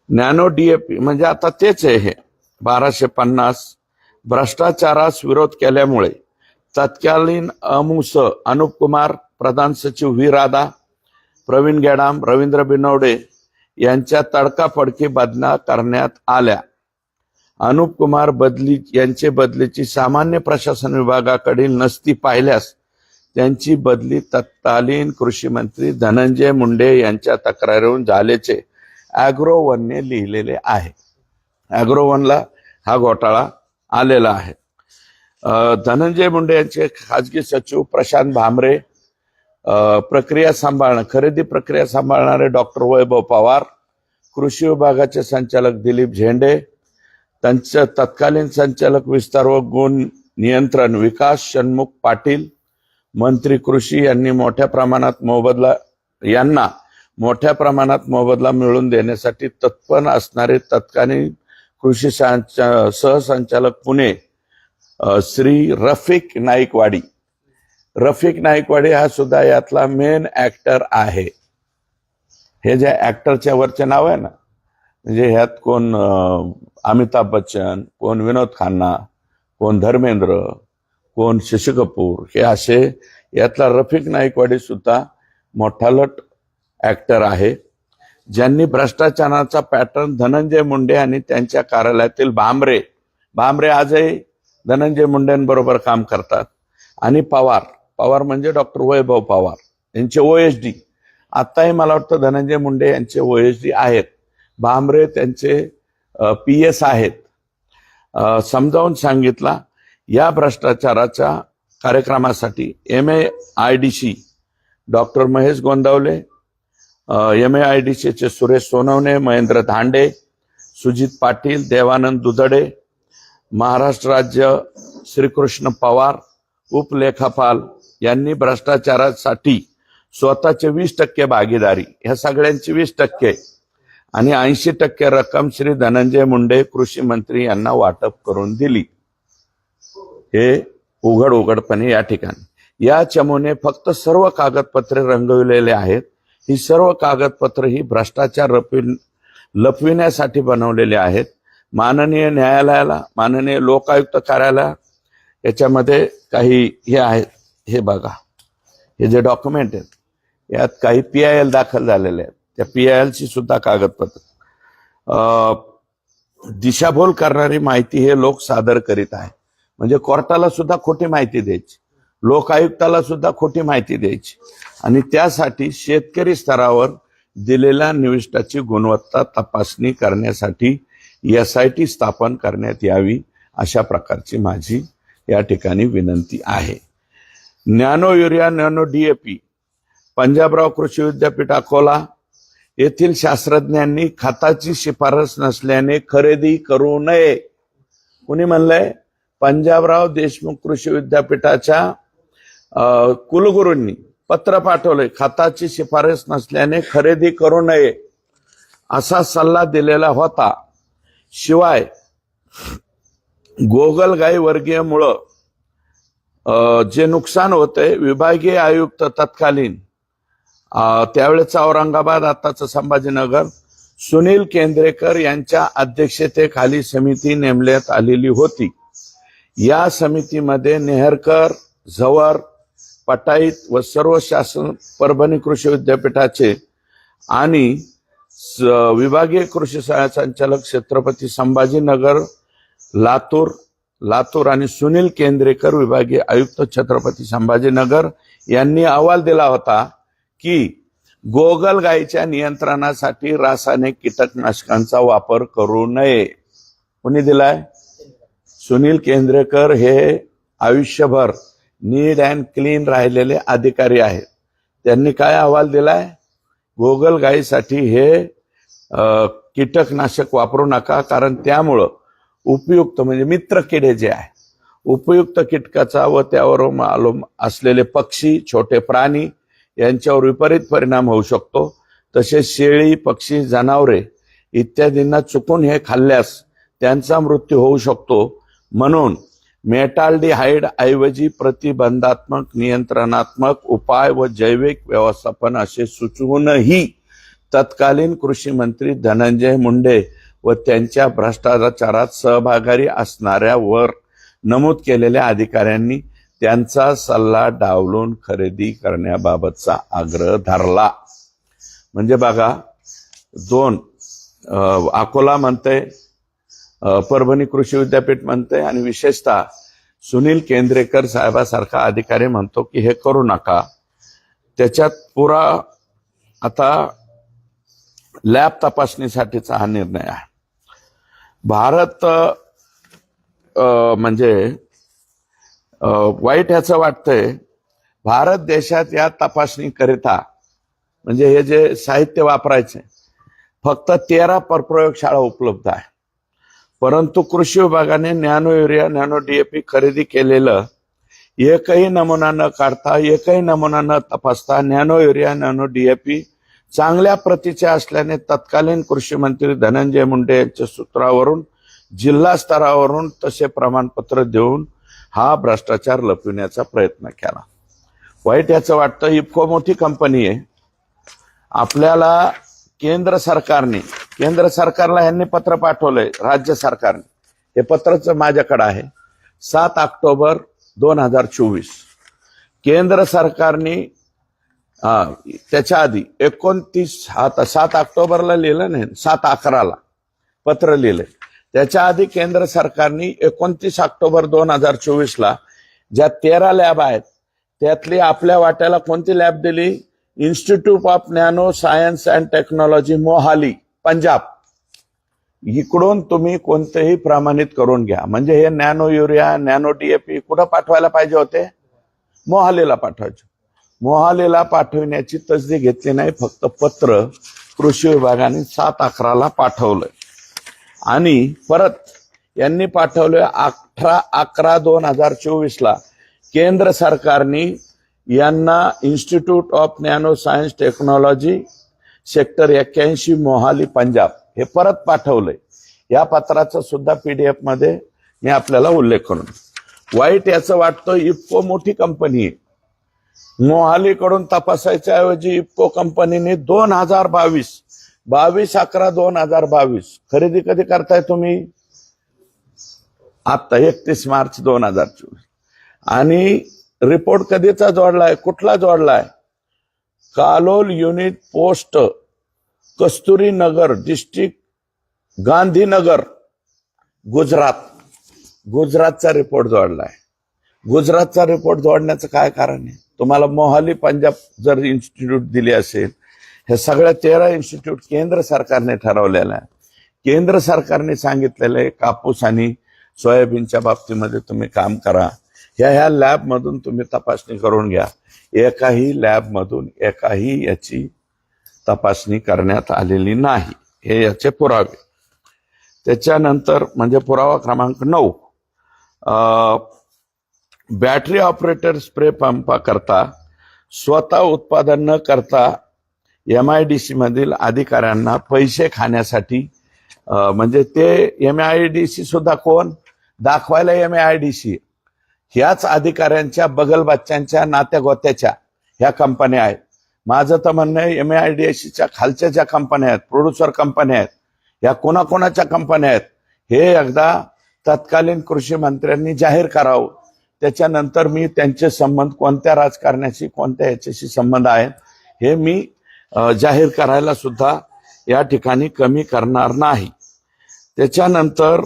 नॅनो DAP म्हणजे आता तेच आहे हे 1250. भ्रष्टाचारास विरोध केल्यामुळे तत्कालीन अमुस अनुप कुमार, प्रधान सचिव व्ही राधा, प्रवीण गेडाम, रवींद्र बिनवडे यांच्या तडकाफडकी बदल्या करण्यात आल्या. अनुप कुमार यांचे बदलीची सामान्य प्रशासन विभागाकडील नसती पाहिल्यास त्यांची बदली तत्कालीन कृषी मंत्री धनंजय मुंडे यांच्या तक्रारीवरून झाल्याचे ॲग्रोवनने लिहिलेले आहे. ॲग्रोवनला हा घोटाळा आलेला आहे. धनंजय मुंडे यांचे खाजगी सचिव प्रशांत भामरे, खरेदी प्रक्रिया सांभाळणारे डॉक्टर वैभव पवार, कृषी विभागाचे संचालक दिलीप झेंडे, त्यांचे तत्कालीन संचालक विस्तार व गुण नियंत्रण विकास षण्मुख पाटील, मंत्री कृषी यांनी मोठ्या प्रमाणात मोबदला मिळवून देण्यासाठी तत्पर असणारे तत्कालीन कृषी सहसंचालक पुणे श्री रफिक नाईकवाडी हा सुद्धा यातला मेन ऍक्टर आहे. हे जे ऍक्टरच्या वरचे नाव आहे ना, म्हणजे ह्यात कोण अमिताभ बच्चन, कोण विनोद खन्ना, कोण धर्मेंद्र, कोण शशी कपूर, हे असे, यातला रफिक नाईकवाडी सुद्धा मोठा लट ऍक्टर आहे, ज्यांनी भ्रष्टाचाराचा पॅटर्न धनंजय मुंडे आणि त्यांच्या कार्यालयातील भामरे आजही धनंजय मुंडेंबरोबर काम करतात. आणि पवार म्हणजे डॉक्टर वैभव पवार यांचे OSD, आताही मला वाटतं धनंजय मुंडे यांचे OSD आहेत. भामरे त्यांचे PS आहेत. समजावून सांगितला, या भ्रष्टाचाराच्या कार्यक्रमासाठी MAIDC doctor Mahesh Gondavale, MAIDC चे सुरेश सोनवणे, महेंद्र धांडे, सुजित पाटील, देवानंद दुधडे, महाराष्ट्र राज्य श्रीकृष्ण पवार, उपलेखापाल यांनी भ्रष्टाचारासाठी स्वतःचे 20% भागीदारी, ह्या सगळ्यांची 20% आणि 80% रक्कम श्री धनंजय मुंडे कृषी मंत्री यांना वाटप करून दिली. हे उघडपणे या ठिकाणी या चमूने फक्त सर्व कागदपत्रे रंगविलेले आहेत. ही सर्व कागदपत्रे ही भ्रष्टाचार लपविण्यासाठी बनवलेली आहेत. माननीय न्यायालयाला, माननीय लोकायुक्त कार्यालय, याच्यामध्ये काही हे आहेत, हे बघा, हे जे डॉक्युमेंट आहेत यात काही PIL दाखल झालेले आहेत. त्या PIL ची सुद्धा कागदपत्र, दिशाभूल करणारी माहिती हे लोक सादर करीत आहे. म्हणजे कोर्टाला सुद्धा खोटी माहिती द्यायची, लोकायुक्ताला सुद्धा खोटी माहिती द्यायची, आणि त्यासाठी शेतकरी स्तरावर दिलेल्या निविष्ठाची गुणवत्ता तपासणी करण्यासाठी SIT स्थापन करण्यात यावी, अशा प्रकारची माझी या ठिकाणी विनंती आहे. Nano urea, nano DAP Panjabrao कृषी विद्यापीठ अकोला येथील शास्त्रज्ञांनी खताची शिफारस नसल्याने खरेदी करू नये. कुणी म्हणलंय? पंजाबराव देशमुख कृषी विद्यापीठाच्या कुलगुरूंनी पत्र पाठवले, खताची शिफारस नसल्याने खरेदी करू नये असा सल्ला दिलेला होता. शिवाय गोगलगाई वर्गीयमुळं जे नुकसान होते, विभागीय आयुक्त तत्कालीन त्यावेळेचा औरंगाबाद, आताचं संभाजीनगर, सुनील केंद्रेकर यांच्या अध्यक्षतेखाली समिती नेमण्यात आलेली होती. या समितीमध्ये नेहरकर, झवर, पटाईत व सर्व शासन परभणी कृषी विद्यापीठाचे आणि विभागीय कृषी संचालक छत्रपती संभाजीनगर, लातूर आणि सुनील केंद्रेकर विभागीय आयुक्त छत्रपती संभाजीनगर यांनी अहवाल दिला होता की गोगलगाईच्या नियंत्रणासाठी रासायनिक कीटकनाशकांचा वापर करू नये. कोणी दिलाय? सुनील केंद्रेकर हे आयुष्यभर नीट अँड क्लीन राहिलेले अधिकारी आहेत. त्यांनी काय अहवाल दिलाय? गोगलगाईसाठी हे कीटकनाशक वापरू नका, कारण त्यामुळं उपयुक्त म्हणजे मित्र किडे जे आहे, उपयुक्त कीटकाचा व त्यावर असलेले पक्षी, छोटे प्राणी यांच्यावर विपरीत परिणाम होऊ शकतो. तसेच शेळी, पक्षी, जनावरे इत्यादींना चुकून हे खाल्ल्यास त्यांचा मृत्यू होऊ शकतो. म्हणून मेटाल्डिहाइड ऐवजी प्रतिबंधात्मक, नियंत्रणात्मक उपाय व जैविक व्यवस्थापन असे सुचवूनही तत्कालीन कृषी मंत्री धनंजय मुंडे व त्यांच्या भ्रष्टाचारात सहभागी असणाऱ्या वर नमूद केलेल्या अधिकाऱ्यांनी त्यांचा सल्ला डावलून खरेदी करण्याबाबतचा आग्रह धरला. म्हणजे बघा, दोन, अकोला म्हणते, परभणी कृषी विद्यापीठ म्हणते, आणि विशेषतः सुनील केंद्रेकर साहेबासारखा अधिकारी म्हणतो की हे करू नका. त्याच्यात पुरा आता लॅब तपासणीसाठीचा हा निर्णय आहे. भारत म्हणजे वाईट ह्याचं वाटतंय, भारत देशात या तपासणीकरिता म्हणजे हे जे साहित्य वापरायचे फक्त 13 प्रयोगशाळा उपलब्ध आहे. परंतु कृषी विभागाने नॅनो युरिया, नॅनो DAP खरेदी केलेलं एकही नमुना न काढता, एकही नमुना न तपासता नॅनो युरिया, नॅनो DAP चांगल्या प्रतीचे असल्याने तत्कालीन कृषी मंत्री धनंजय मुंडे यांच्या सूत्रावरून जिल्हा स्तरावरून तसे प्रमाणपत्र देऊन हा भ्रष्टाचार लपविण्याचा प्रयत्न केला. वाईट याचं वाटतं, इतको मोठी कंपनी आहे, आपल्याला केंद्र सरकारने केंद्र सरकारला यांनी पत्र पाठवलंय, राज्य सरकारने. हे पत्रच माझ्याकडे आहे. 7 ऑक्टोबर 2024 केंद्र सरकारने त्याच्या आधी 29 आता 7 ऑक्टोबरला लिहिलं नाही, 7/11ला पत्र लिहिलंय. त्याच्या आधी केंद्र सरकारने 29 ऑक्टोबर 2024ला ज्या 13 लॅब आहेत त्यातली आपल्या वाट्याला कोणती लॅब दिली? Institute of nano science and technology Mohali, Punjab. इकडून तुम्ही कोणतेही प्रमाणित करून घ्या. म्हणजे हे नॅनो युरिया, नॅनो DAP कुठं पाठवायला पाहिजे होते? मोहालीला पाठवायचे. मोहालीला पाठवण्याची तसदी घेतली नाही, फक्त पत्र कृषी विभागाने 7/11ला पाठवलंय. आणि परत यांनी पाठवलंय 18/11/2024ला केंद्र सरकारने यांना institute of nano science technology sector 81 Mohali Punjab हे परत पाठवलंय. या पत्राचा सुद्धा PDF मध्ये मी आपल्याला उल्लेख करून. वाईट याचं वाटतं, इफ्को मोठी कंपनी आहे. मोहालीकडून तपासायच्या ऐवजी इफ्को कंपनीने 22/11/2022 खरेदी कधी करताय तुम्ही? आता 31 मार्च 2024. आणि रिपोर्ट कधीचा जोडलाय? कुठला जोडलाय? कालोल युनिट पोस्ट कस्तुरी नगर डिस्ट्रिक्ट गांधीनगर गुजरातचा रिपोर्ट जोडलाय. गुजरातचा रिपोर्ट जोडण्याचं काय कारण आहे? तुम्हाला मोहाली पंजाब जर इन्स्टिट्यूट दिली असेल, हे सगळ्या 13 इन्स्टिट्यूट केंद्र सरकारने ठरवलेलं आहे. केंद्र सरकारने सांगितलेलं आहे कापूस आणि सोयाबीनच्या बाबतीमध्ये तुम्ही काम करा. ह्या लॅब मधून तुम्ही तपासणी करून घ्या. एकाही लॅब मधून एकाही याची तपासणी करण्यात आलेली नाही. हे याचे पुरावे. त्याच्यानंतर म्हणजे पुरावा क्रमांक 9, बॅटरी ऑपरेटर स्प्रे पंपा करता स्वतः उत्पादन न करता MIDC मधील अधिकाऱ्यांना पैसे खाण्यासाठी, म्हणजे ते MIDC सुद्धा कोण दाखवायला? MIDC ह्याच अधिकाऱ्यांच्या बगल बच्च्यांच्या नात्या गोत्याच्या ह्या कंपन्या आहेत. माझं तर म्हणणं आहे MIDCच्या खालच्या ज्या कंपन्या आहेत, प्रोड्युसर कंपन्या आहेत, ह्या कोणाकोणाच्या कंपन्या आहेत हे एकदा तत्कालीन कृषी मंत्र्यांनी जाहीर करावं. त्याच्यानंतर मी त्यांचे संबंध कोणत्या राजकारण्याशी कोणत्या याच्याशी संबंध आहेत हे मी जाहीर करायला सुद्धा या ठिकाणी कमी करणार नाही. त्याच्यानंतर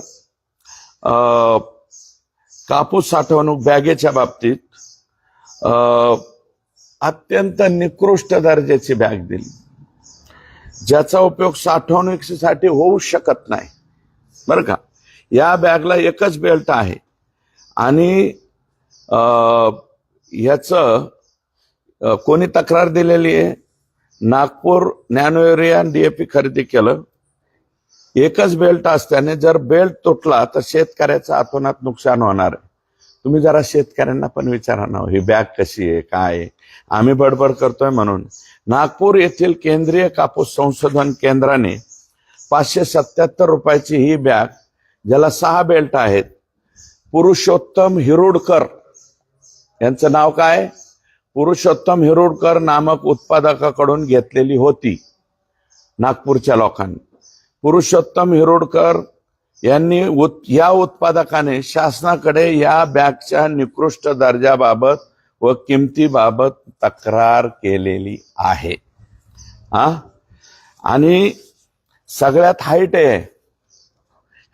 कापूस साठवणूक बॅगेच्या बाबतीत अत्यंत निकृष्ट दर्जाची बॅग दिली, ज्याचा उपयोग साठवणुकीसाठी होऊ शकत नाही. बरं का, या बॅगला एकच बेल्ट आहे आणि ह्याचं कोणी तक्रार दिलेली आहे? नागपूर नॅनो युरिया DAP खरेदी केलं, एकच बेल्ट असल्याने जर बेल्ट तुटला तर शेतकऱ्याचं अतोनात नुकसान होणार आहे. तुम्ही जरा शेतकऱ्यांना पण विचारा ना, ही बॅग कशी आहे, काय आहे? आम्ही बडबड करतोय म्हणून. नागपूर येथील केंद्रीय कापूस संशोधन केंद्राने 577 रुपयाची ही बॅग, ज्याला 6 बेल्ट आहेत, पुरुषोत्तम हिरोडकर यांचं नाव काय? पुरुषोत्तम हिरोडकर नामक उत्पादकाकडून घेतलेली होती नागपूरच्या लोकांनी. पुरुषोत्तम हिरोडकर यांनी या उत्पादकाने शासनाकडे या बॅगच्या निकृष्ट दर्जाबाबत व किमतीबाबत तक्रार केलेली आहे. आणि सगळ्यात हाईट आहे.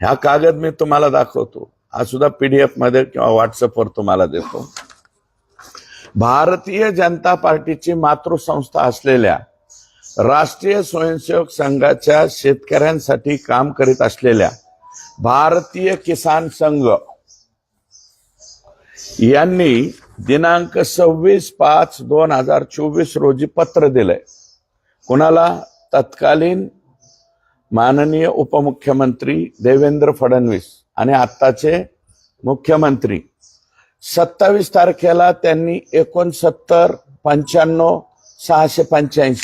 ह्या कागद मी तुम्हाला दाखवतो, हा सुद्धा PDF मध्ये किंवा व्हॉट्सअपवर तुम्हाला देतो. भारतीय जनता पार्टीची मातृसंस्था असलेल्या राष्ट्रीय स्वयंसेवक संघाच्या शेतकऱ्यांसाठी काम करीत असलेल्या भारतीय किसान संघ यांनी दिनांक 26/5/2024 रोजी पत्र दिलंय. कुणाला? तत्कालीन माननीय उपमुख्यमंत्री देवेंद्र फडणवीस आणि आत्ताचे मुख्यमंत्री. 27 तारखेला त्यांनी 69-95-685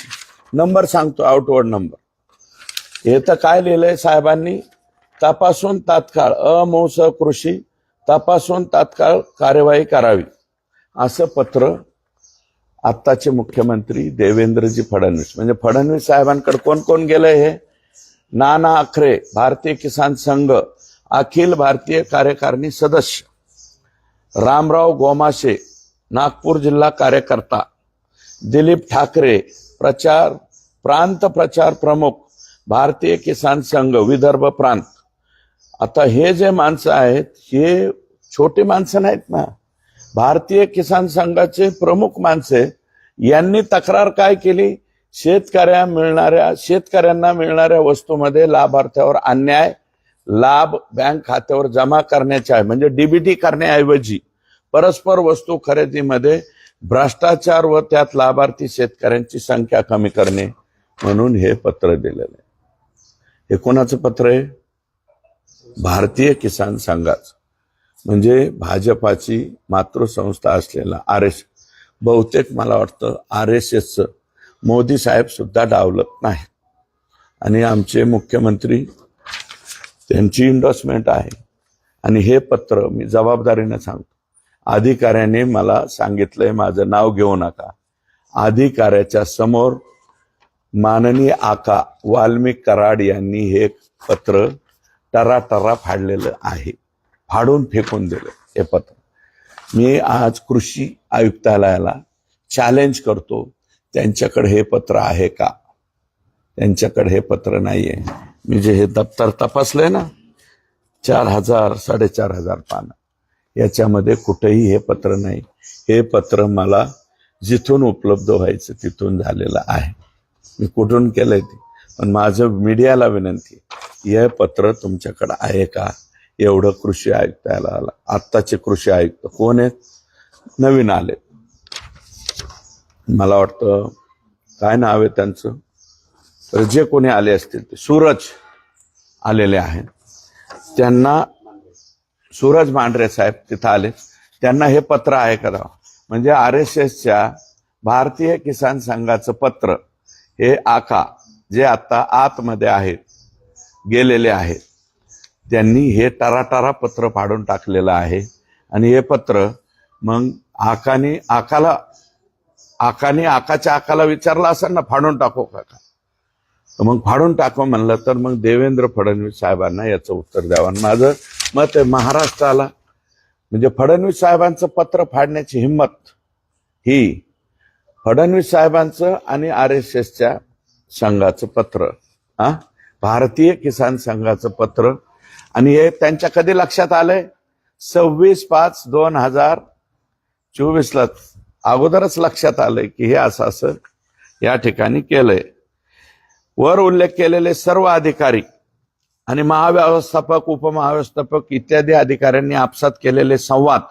नंबर सांगतो, आउटवर्ड नंबर. हे तर काय लिहिलंय साहेबांनी? तपासून तात्काळ अमोस कृषी तपासून तात्काळ कार्यवाही करावी, असं पत्र आत्ताचे मुख्यमंत्री देवेंद्रजी फडणवीस, म्हणजे फडणवीस साहेबांकडे कोण कोण गेलंय? हे नाना आखरे, भारतीय किसान संघ अखिल भारतीय कार्यकारिणी सदस्य, रामराव गोमाशे, नागपूर जिल्हा कार्यकर्ता, दिलीप ठाकरे, प्रांत प्रचार प्रमुख, भारतीय किसान संघ विदर्भ प्रांत. आता हे जे माणसं आहेत हे छोटी माणसं नाहीत ना, भारतीय किसान संघाचे प्रमुख माणसे. यांनी तक्रार काय केली? शेतकऱ्यांना मिळणाऱ्या वस्तूमध्ये लाभार्थ्यावर अन्याय, लाभ बँक खात्यावर जमा करण्याचे आहे म्हणजे डीबीटी करण्याऐवजी परस्पर वस्तू खरेदीमध्ये भ्रष्टाचार व त्यात लाभार्थी शेतकऱ्यांची संख्या कमी करणे म्हणून हे पत्र दिलेलं आहे. हे कोणाचं पत्र आहे? भारतीय किसान संघाचं, म्हणजे भाजपाची मातृसंस्था असलेला RSS. बहुतेक मला वाटतं RSSचं मोदी साहेब सुद्धा डावलत नाही. आणि आमचे मुख्यमंत्री त्यांची इंडोर्समेंट आहे. आणि हे पत्र मी जबाबदारीने सांगतो, अधिकाऱ्याने मला सांगितलंय माझं नाव घेऊ नका. अधिकाऱ्याच्या समोर माननीय आका वाल्मिक कराड यांनी हे पत्र टराटरा फाडलेलं आहे, फाडून फेकून दिलं हे पत्र. मी आज कृषी आयुक्तालयाला चॅलेंज करतो, त्यांच्याकडे हे पत्र आहे का? त्यांच्याकडे हे पत्र नाहीये. मी जे हे दप्तर तपासलंय ना, 4,000 4,500 पानं, याच्यामध्ये कुठेही हे पत्र नाही. हे पत्र मला जिथून उपलब्ध व्हायचं तिथून झालेलं आहे. मी कुठून केलंय ते, पण माझं मीडियाला विनंती, हे पत्र तुमच्याकडे आहे का? एवढं कृषी आयुक्तालयाला. आत्ताचे कृषी आयुक्त कोण आहेत? नवीन आले, मला वाटतं काय नाव आहे त्यांचं, तर जे कोणी आले असतील ते सूरज आलेले आहेत. त्यांना सूरज मांढरे साहेब तिथं आले, त्यांना हे पत्र आहे का? म्हणजे RSSच्या भारतीय किसान संघाचं पत्र हे आका जे आता आतमध्ये आहेत, गेलेले आहेत, त्यांनी हे टराटरा पत्र फाडून टाकलेलं आहे. आणि हे पत्र मग आकाच्या आकाला विचारलं असेल ना, फाडून टाको का? तर मग फाडून टाको म्हणलं तर मग देवेंद्र फडणवीस साहेबांना याचं उत्तर द्यावं. माझं मत आहे, महाराष्ट्राला म्हणजे फडणवीस साहेबांचं पत्र फाडण्याची हिंमत ही फडणवीस साहेबांचं आणि RSSच्या संघाचं पत्र, भारतीय किसान संघाचं पत्र. आणि हे त्यांच्या कधी लक्षात आलंय? 26/5/2024 अगोदरच लक्षात आलंय की हे असं या ठिकाणी केलंय. वर उल्लेख केलेले सर्व अधिकारी आणि महाव्यवस्थापक, उपमहाव्यवस्थापक इत्यादी अधिकाऱ्यांनी आपसात केलेले संवाद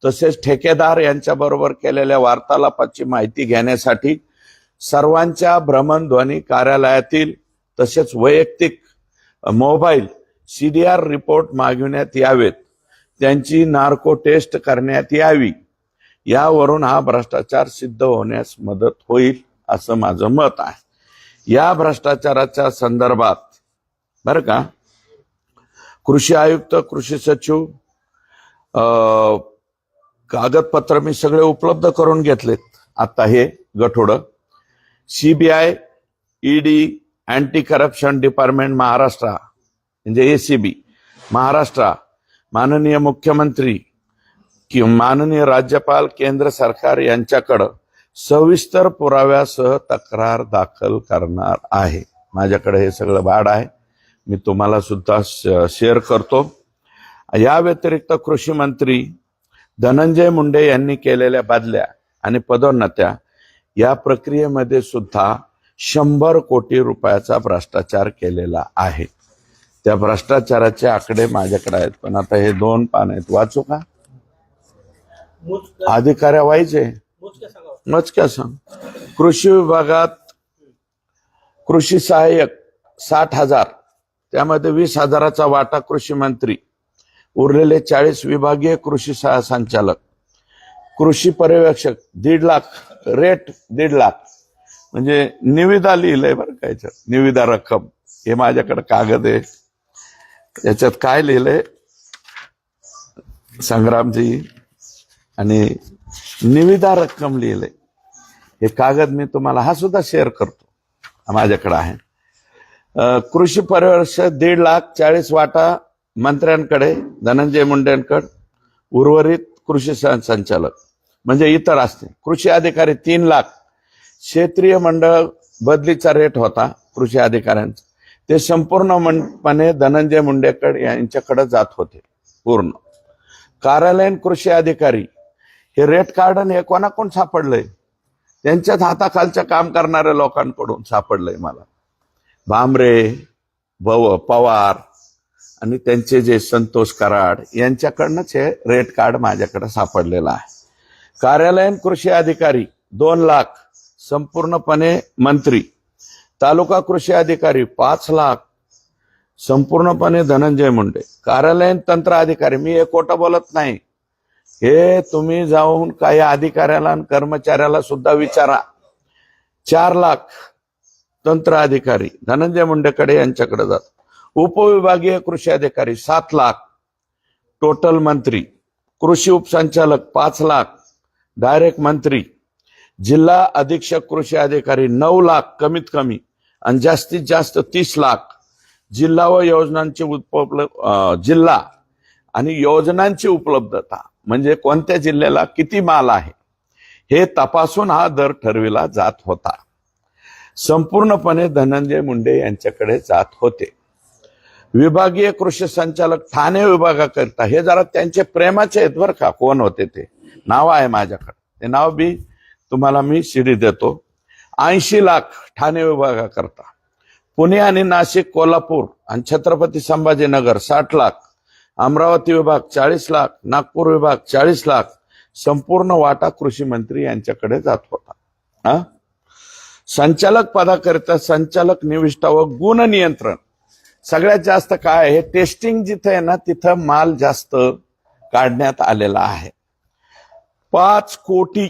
तसेच ठेकेदार यांच्याबरोबर केलेल्या वार्तालापाची माहिती घेण्यासाठी सर्वांच्या भ्रमणध्वनी कार्यालयातील तसेच वैयक्तिक मोबाईल CDR रिपोर्ट मागविण्यात यावेत, त्यांची नार्को टेस्ट करण्यात यावी. यावरून हा भ्रष्टाचार सिद्ध होण्यास मदत होईल असं माझं मत आहे. या भ्रष्टाचाराच्या संदर्भात बरं का, कृषी आयुक्त, कृषी सचिव कागदपत्र मी सगळे उपलब्ध करून घेतलेत. आता हे गठोडं CBI, ED, anti corruption department Maharashtra म्हणजे ACB महाराष्ट्र, माननीय मुख्यमंत्री किंवा माननीय राज्यपाल, केंद्र सरकार यांच्याकडं सविस्तर पुराव्यासह तक्रार दाखल करणार आहे. माझ्याकडे हे सगळं बाड आहे, मी तुम्हाला सुद्धा शेअर करतो. या व्यतिरिक्त कृषी मंत्री धनंजय मुंडे यांनी केलेल्या बदल्या आणि पदोन्नत्या या प्रक्रियेमध्ये सुद्धा 100 कोटी रुपयाचा भ्रष्टाचार केलेला आहे. त्या भ्रष्टाचाराचे आकडे माझ्याकडे आहेत, पण आता हे 2 पान आहेत, वाचू का? अधिकाऱ्या व्हायचे मोजक्या सांग. कृषी विभागात कृषी सहाय्यक 60,000, त्यामध्ये 20,000चा वाटा कृषी मंत्री, उरलेले 40 विभागीय कृषी संचालक, कृषी पर्यवेक्षक 1.5 लाख, रेट 1.5 लाख. म्हणजे निविदा लिहिलंय बरं का, याच्यात निविदा रक्कम, हे माझ्याकडे कागद आहे, याच्यात काय लिहिलंय संग्रामजी, आणि निविदा रक्कम लिहिलंय. हे कागद मी तुम्हाला हा सुद्धा शेअर करतो, माझ्याकडे आहे. कृषी परिषद 1,40,40 वाटा मंत्र्यांकडे, धनंजय मुंडेंकडे, उर्वरित कृषी संचालक म्हणजे इतर असते. कृषी अधिकारी 3 लाख. क्षेत्रीय मंडळ बदलीचा रेट होता कृषी अधिकाऱ्यांचा, ते संपूर्णपणे धनंजय मुंडेकडे यांच्याकडे जात होते पूर्ण. कार्यालयीन कृषी अधिकारी हे रेट कार्ड हे कोणाकडून सापडलंय? त्यांच्याच हाताखालच्या काम करणाऱ्या लोकांकडून सापडलंय मला. भामरे, पवार आणि त्यांचे जे संतोष कराड यांच्याकडनंच हे रेट कार्ड माझ्याकडे सापडलेलं आहे. कार्यालयीन कृषी अधिकारी 2 लाख संपूर्णपणे मंत्री. तालुका कृषी अधिकारी 5 लाख संपूर्णपणे धनंजय मुंडे. कार्यालयीन तंत्र अधिकारी, मी हे खोटं बोलत नाही, हे तुम्ही जाऊन काही अधिकाऱ्याला आणि कर्मचाऱ्याला सुद्धा विचारा. 4 लाख तंत्र अधिकारी धनंजय मुंडेकडे यांच्याकडे जात. उपविभागीय कृषी अधिकारी 7 लाख टोटल मंत्री. कृषी उपसंचालक 5 लाख डायरेक्ट मंत्री. जिल्हा अधीक्षक कृषी अधिकारी 9 लाख कमीत कमी आणि जास्तीत जास्त 30 लाख. जिल्हा व योजनांची जिल्हा आणि योजनांची उपलब्धता म्हणजे कोणत्या जिल्ह्याला किती माल आहे हे तपासून हा दर ठरविला जात होता. संपूर्णपणे धनंजय मुंडे यांच्याकडे जात होते. विभागीय कृषी संचालक ठाणे विभागाकरिता, हे जरा त्यांचे प्रेमाचे आहेत बरं का, कोण होते ते नाव आहे माझ्याकडे, ते नाव बी तुम्हाला मी शिडी देतो. 80 लाख ठाणे विभागाकरता. पुणे आणि नाशिक, कोल्हापूर आणि छत्रपती संभाजीनगर 60 लाख. अमरावती विभाग 40 लाख. नागपूर विभाग 40 लाख. संपूर्ण वाटा कृषी मंत्री यांच्याकडे जात होता. संचालक पदाकरिता संचालक निविष्ठा व गुण नियंत्रण सगळ्यात जास्त काय आहे, टेस्टिंग जिथे आहे ना तिथं माल जास्त काढण्यात आलेला आहे. 5 कोटी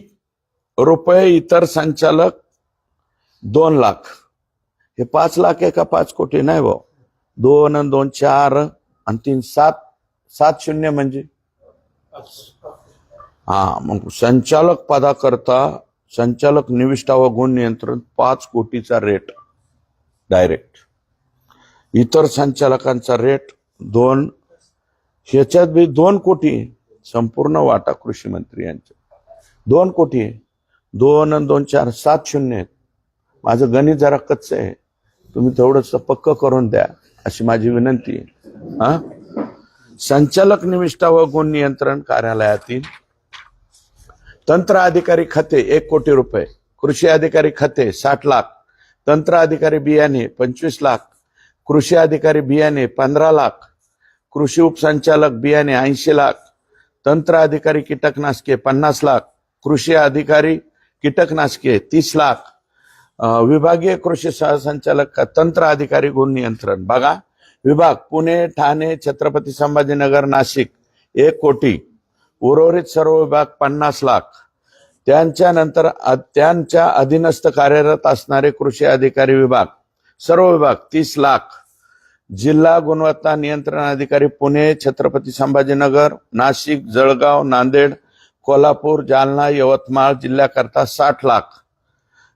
रुपये. इतर संचालक 2 लाख. हे 5 लाख आहे का 5 कोटी नाही भाऊ? 2 आणि 2 4 आणि 3 7 7 शून्य म्हणजे मग संचालक पदाकरता संचालक निविष्ठा व गुण नियंत्रण 5 कोटीचा रेट डायरेक्ट. इतर संचालकांचा रेट 2, ह्याच्यात बी 2 कोटी. संपूर्ण वाटा कृषी मंत्री यांच्या 2 कोटी आहे. 2 आणि 2 4 7 शून्य आहेत. माझं गणित जरा कच्चं आहे, तुम्ही थोडंस पक्क करून द्या अशी माझी विनंती आहे. संचालक निविष्ठा व गुण नियंत्रण कार्यालयातील तंत्र अधिकारी खाते 1 कोटी रुपये. कृषी अधिकारी खाते 60 लाख. तंत्र अधिकारी बियाणे 25 लाख. कृषी अधिकारी बियाणे 15 लाख. कृषी उपसंचालक बियाणे 80 लाख. तंत्र अधिकारी कीटकनाशके 50 लाख. कृषी अधिकारी कीटकनाशके 30 लाख. विभागीय कृषी सहसंचालक तंत्र अधिकारी गुण नियंत्रण बघा, विभाग पुणे, ठाणे, छत्रपती संभाजीनगर, नाशिक 1 कोटी. उर्वरित सर्व विभाग 50 लाख. त्यांच्यानंतर त्यांच्या अधीनस्थ कार्यरत असणारे कृषी अधिकारी विभाग सर्व विभाग 30 लाख. जिल्हा गुणवत्ता नियंत्रण अधिकारी पुणे, छत्रपती संभाजीनगर, नाशिक, जळगाव, नांदेड, कोल्हापूर, जालना, यवतमाळ जिल्ह्याकरता 60 लाख.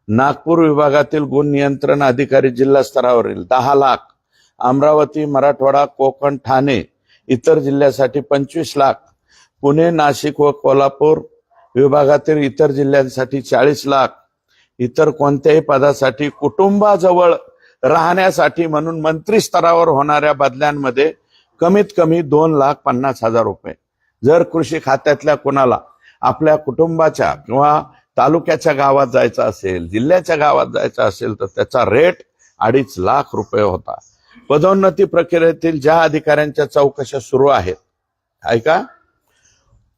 नागपूर विभागातील गुण नियंत्रण अधिकारी जिल्हा स्तरावरील 10 लाख. अमरावती, मराठवाडा, कोकण, ठाणे इतर जिल्ह्यासाठी 25 लाख. पुणे, नाशिक व कोल्हापूर विभागातील इतर जिल्ह्यांसाठी 40 लाख. इतर कोणत्याही पदासाठी कुटुंबाजवळ राहण्यासाठी म्हणून मंत्री स्तरावर होणाऱ्या बदल्यांमध्ये कमीत कमी 2,50,000 रुपये. जर कृषी खात्यातल्या कोणाला आपल्या कुटुंबाच्या किंवा तालुक्याच्या गावात जायचं असेल, जिल्ह्याच्या गावात जायचं असेल तर त्याचा रेट 2.5 लाख रुपये होता. पदोन्नती प्रक्रियेतील ज्या अधिकाऱ्यांच्या चौकशा सुरू आहेत ऐका,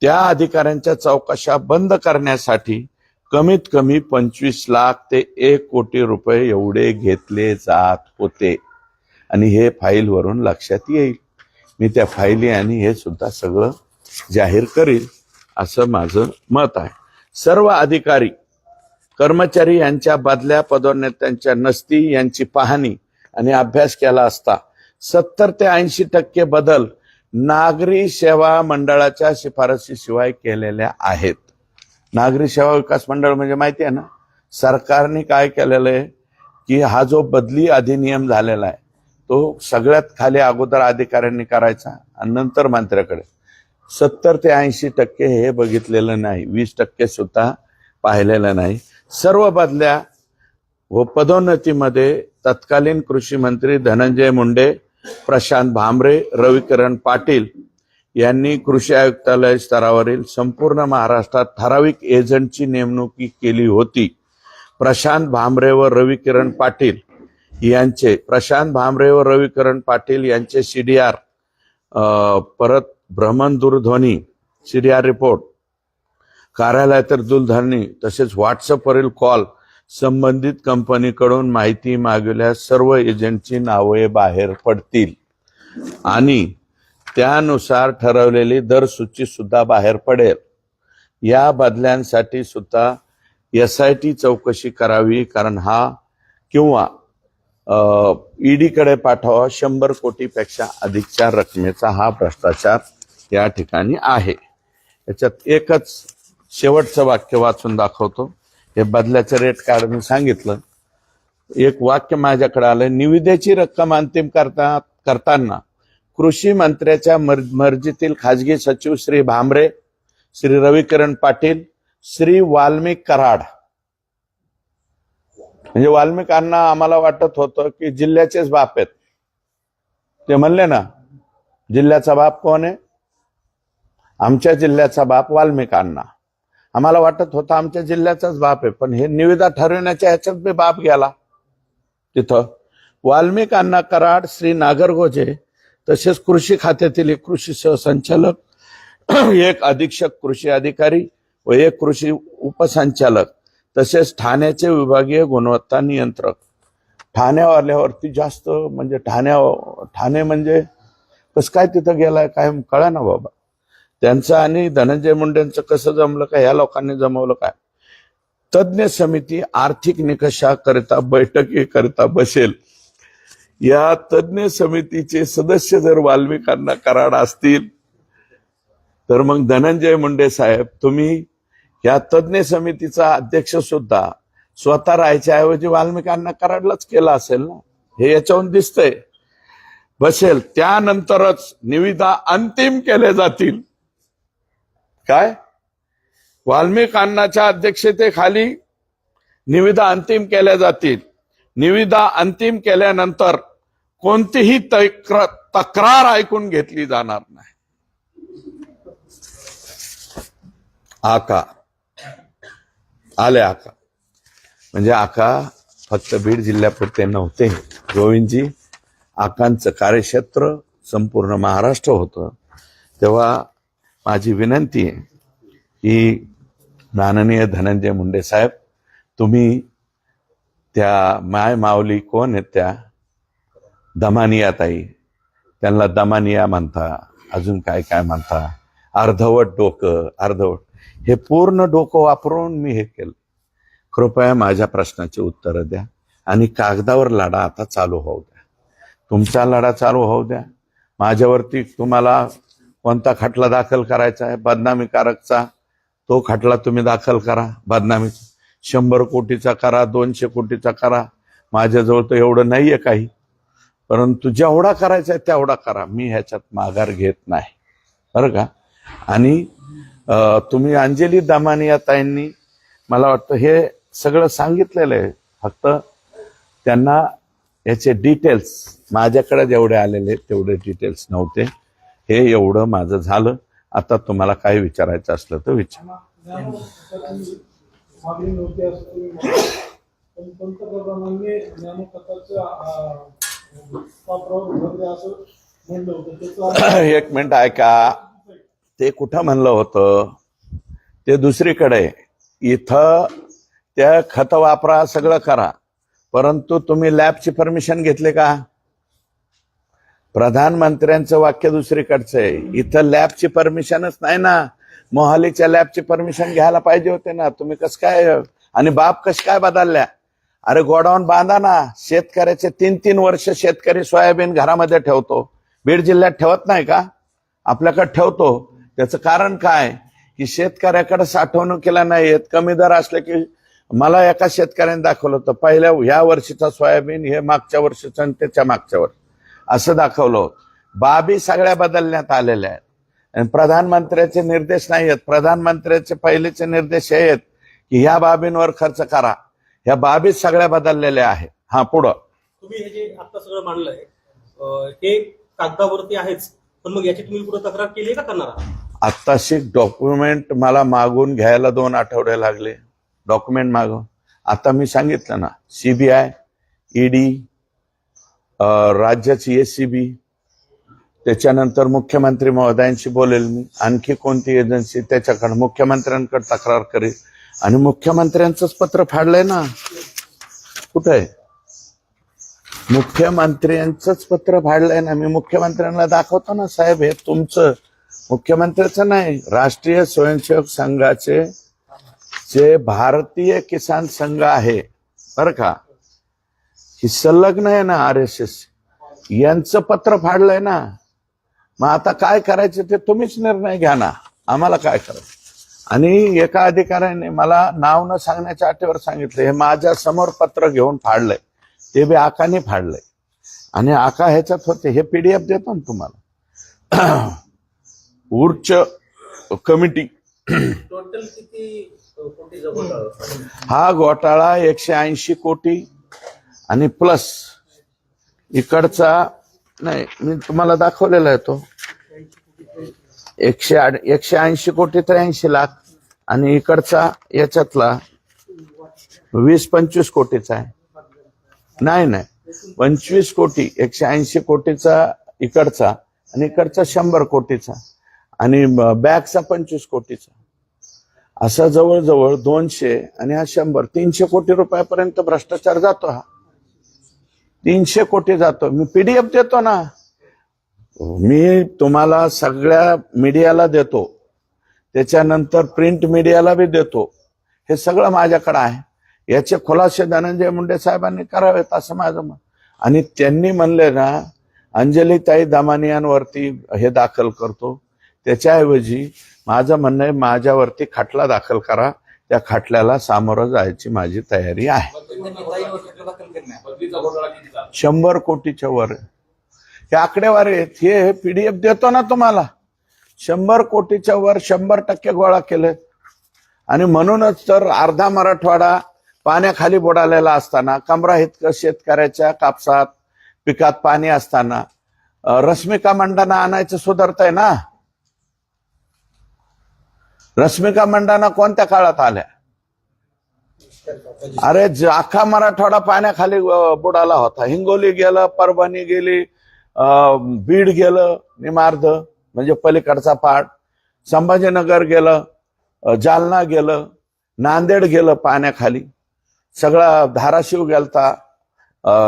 त्या अधिकाऱ्यांच्या चौकशा बंद करण्यासाठी कमीत कमी 25 लाख ते 1 कोटी रुपये एवढे घेतले जात होते. आणि हे फाईलवरून लक्षात येईल. मी त्या फाईली आणि हे सुद्धा सगळं जाहीर करील असं माझं मत आहे. सर्व अधिकारी कर्मचारी यांच्या बदल्या पदोन्नत्यांच्या नसती यांची पाहणी आणि अभ्यास केला असता 70 ते 80% बदल नागरी सेवा मंडळाच्या शिफारसीशिवाय केलेल्या आहेत. नागरी सेवा विकास मंडळ म्हणजे माहिती आहे ना, सरकारने काय केलेलं आहे, की हा जो बदली अधिनियम झालेला आहे तो सगळ्यात खाली अगोदर अधिकाऱ्यांनी करायचा आणि नंतर मंत्र्याकडे. 70 ते 80% हे बघितलेलं नाही, 20% सुद्धा पाहिलेलं नाही. सर्व बदल्या व पदोन्नतीमध्ये तत्कालीन कृषी मंत्री धनंजय मुंडे, प्रशांत भामरे, रविकिरण पाटील यांनी कृषी आयुक्तालय स्तरावरील संपूर्ण महाराष्ट्रात ठराविक एजंटची नेमणूक केली होती. प्रशांत भामरे व रविकिरण पाटील यांचे CDR परत भ्रमण दूरध्वनी CDR रिपोर्ट, कार्यालयातील दूरध्वनी तसेच व्हॉट्सअपवरील कॉल संबंधित कंपनीकडून माहिती मागविल्यास सर्व एजंटची नावे बाहेर पडतील आणि त्यानुसार ठरवलेली दरसूची सुद्धा बाहेर पडेल. या बदल्यांसाठी सुद्धा SIT चौकशी करावी, कारण हा किंवा ED कडे पाठवा 100 कोटीपेक्षा अधिकच्या रकमेचा हा भ्रष्टाचार या ठिकाणी आहे. याच्यात एकच शेवटचं वाक्य वाचून दाखवतो. हे बदल्याचे रेट कार्ड मी सांगितलं. एक वाक्य माझ्याकडे आलं, निविदेची रक्कम अंतिम करताना कृषी मंत्र्याच्या मर्जीतील खाजगी सचिव श्री भामरे, श्री रविकिरण पाटील, श्री वाल्मिक कराड, म्हणजे वाल्मिकांना आम्हाला वाटत होतं की जिल्ह्याचेच बाप आहेत. ते म्हणले ना, जिल्ह्याचा बाप कोण आहे? आमच्या जिल्ह्याचा बाप वाल्मिकांना. आम्हाला वाटत होतं आमच्या जिल्ह्याचाच बाप आहे, पण हे निविदा ठरविण्याच्या ह्याच्यात बी बाप गेला. तिथं वाल्मिकांना कराड, श्री नागरगोजे तसेच कृषी खात्यातील एक कृषी सहसंचालक, एक अधीक्षक कृषी अधिकारी व एक कृषी उपसंचालक तसेच ठाण्याचे विभागीय गुणवत्ता नियंत्रक. ठाण्यावाल्यावरती जास्त म्हणजे ठाणे म्हणजे कसं काय तिथं गेलाय काय कळा ना बाबा. त्यांचं आणि धनंजय मुंडेंचं कसं जमलं काय, या लोकांनी जमवलं काय. तज्ञ समिती आर्थिक निकषाकरिता बैठकीकरिता बसेल. या तज्ञ समितीचे सदस्य जर वाल्मिकांना कराड असतील तर मग धनंजय मुंडे साहेब तुम्ही या तज्ञ समितीचा अध्यक्ष सुद्धा स्वतः राहायच्या ऐवजी वाल्मिकांना कराडलाच केला असेल ना, हे याच्याहून दिसतंय. बसेल त्यानंतरच निविदा अंतिम केले जातील. काय वाल्मिकांनाच्या अध्यक्षतेखाली निविदा अंतिम केल्या जातील. निविदा अंतिम केल्यानंतर कोणतीही तक्रार ऐकून घेतली जाणार नाही. आका आले आका म्हणजे आका फक्त बीड जिल्ह्यापुरते नव्हते. गोविंदजी, आकांचं कार्यक्षेत्र संपूर्ण महाराष्ट्र होतं. तेव्हा माझी विनंती आहे की माननीय धनंजय मुंडे साहेब, तुम्ही त्या माय माऊली कोण आहेत त्या दमानिया ताई, त्यांना दमानिया म्हणता, अजून काय काय म्हणता, अर्धवट डोकं, अर्धवट, हे पूर्ण डोकं वापरून मी हे केलं. कृपया माझ्या प्रश्नाची उत्तरं द्या आणि कागदावर लढा आता चालू होऊ द्या. तुमचा लढा चालू होऊ द्या. माझ्यावरती तुम्हाला कोणता खटला दाखल करायचा आहे बदनामीकारकचा, तो खटला तुम्ही दाखल करा. बदनामीचा 100 कोटीचा करा, 200 कोटीचा करा. माझ्याजवळ तर एवढं नाहीये काही, परंतु जेवढा करायचा आहे तेवढा करा. मी ह्याच्यात माघार घेत नाही बरं का. आणि तुम्ही अंजली दमानिया ताईंनी मला वाटतं हे सगळं सांगितलेलं आहे, फक्त त्यांना याचे डिटेल्स माझ्याकडे जेवढे आलेले तेवढे डिटेल्स नव्हते. हे एवढं माझं झालं. आता तुम्हाला काय विचारायचं असलं तर विचारा. एक मिनिट ऐका, ते कुठं म्हणलं होतं ते दुसरीकडे. इथं त्या खत वापरा, सगळं करा, परंतु तुम्ही लॅबची परमिशन घेतले का? प्रधानमंत्र्यांचं वाक्य दुसरीकडचं आहे. इथं लॅबची परमिशनच नाही ना. मोहालीच्या लॅबची परमिशन घ्यायला पाहिजे होते ना. तुम्ही कसं काय आणि बाप कश काय बदलल्या? अरे गोडाऊन बांधा ना. शेतकऱ्याचे 3-3 वर्ष शेतकरी सोयाबीन घरामध्ये ठेवतो. बीड जिल्ह्यात ठेवत नाही का? आपल्याकडे ठेवतो. त्याचं कारण काय की शेतकऱ्याकडे साठवणुकीला नाही येत. कमी दर असले की मला एका शेतकऱ्याने दाखवलं होतं पहिल्या ह्या वर्षीचा सोयाबीन हे मागच्या वर्षीचं आणि त्याच्या मागच्या वर्षी असं दाखवलं होतं. बाबी सगळ्या बदलण्यात आलेल्या आहेत आणि प्रधानमंत्र्याचे निर्देश नाही आहेत. प्रधानमंत्र्याचे पहिलेचे निर्देश हे आहेत की ह्या बाबींवर खर्च करा. ह्या बाबी सगळ्या बदललेल्या आहेत. हा पुढं तुम्ही हे जे आता सगळं मांडलंय हे कागदावरती आहेच, पण मग याची तुम्ही पुढे तक्रार केली का करणार आहात? आत्ताशी डॉक्युमेंट मला मागून घ्यायला 2 आठवडे लागले. डॉक्युमेंट मागून आता मी सांगितलं ना, सीबीआय, ईडी, राज्याची एसीबी, त्याच्यानंतर मुख्यमंत्री महोदयांशी बोलेल मी. आणखी कोणती एजन्सी त्याच्याकडे मुख्यमंत्र्यांकडे तक्रार करेल. आणि मुख्यमंत्र्यांचंच पत्र फाडलंय ना, कुठं आहे? मुख्यमंत्र्यांचंच पत्र फाडलंय ना. मी मुख्यमंत्र्यांना दाखवतो ना, साहेब हे तुमचं, मुख्यमंत्र्याचं नाही, राष्ट्रीय स्वयंसेवक संघाचे जे भारतीय किसान संघ आहे बरं का, ही संलग्न आहे ना RSS, यांचं पत्र फाडलंय ना. मग आता काय करायचं ते तुम्हीच निर्णय घ्या ना, आम्हाला काय करायचं. आणि एका अधिकाऱ्याने मला नाव न सांगण्याच्या अटीवर सांगितलं हे माझ्या समोर पत्र घेऊन फाडलंय, ते बी आकाने फाडलंय. आणि आका ह्याच्यात होते, हे PDF देतो ना तुम्हाला. उर्च कमिटी टोटल किती कोटीचा घोटाळा? हा घोटाळा 180 कोटी आणि प्लस इकडचा नाही, मी तुम्हाला दाखवलेला आहे तो 180 कोटी 83 लाख आणि इकडचा याच्यातला 20-25 कोटीचा आहे. नाही 25 कोटी, 180 कोटीचा इकडचा आणि इकडचा 100 कोटीचा आणि बॅगचा 25 कोटीचा, असा जवळजवळ 200 आणि हा 100, 300 कोटी रुपयापर्यंत भ्रष्टाचार जातो. हा 300 कोटी जातो. मी PDF देतो ना, मी तुम्हाला सगळ्या मीडियाला देतो, त्याच्यानंतर प्रिंट मीडियाला बी देतो. हे सगळं माझ्याकडे आहे. याचे खुलासे धनंजय मुंडे साहेबांनी करावेत असं माझं मत. आणि त्यांनी म्हणले ना, अंजलीताई दमानियांवरती हे दाखल करतो, त्याच्याऐवजी माझं म्हणणं आहे माझ्यावरती खटला दाखल करा. त्या खटल्याला सामोरं जायची माझी तयारी आहे. 100 कोटीच्या वर हे आकडेवारी आहेत. हे PDF देतो ना तुम्हाला. 100 कोटीच्या वर 100% गोळा केले. आणि म्हणूनच तर अर्धा मराठवाडा पाण्याखाली बुडालेला असताना, कमरा इतकं शेतकऱ्याच्या कापसात पिकात पाणी असताना रश्मिका मंडाना आणायचं सुधारतंय ना. रश्मिका मंडाना कोणत्या काळात आल्या? अरे अख्खा मराठवाडा पाण्याखाली बुडाला होता. हिंगोली गेलं, परभणी गेली, बीड गेलं निमार्ध म्हणजे पलीकडचा पाट, संभाजीनगर गेलं, जालना गेलं, नांदेड गेलं पाण्याखाली, सगळा धाराशिव गेलता,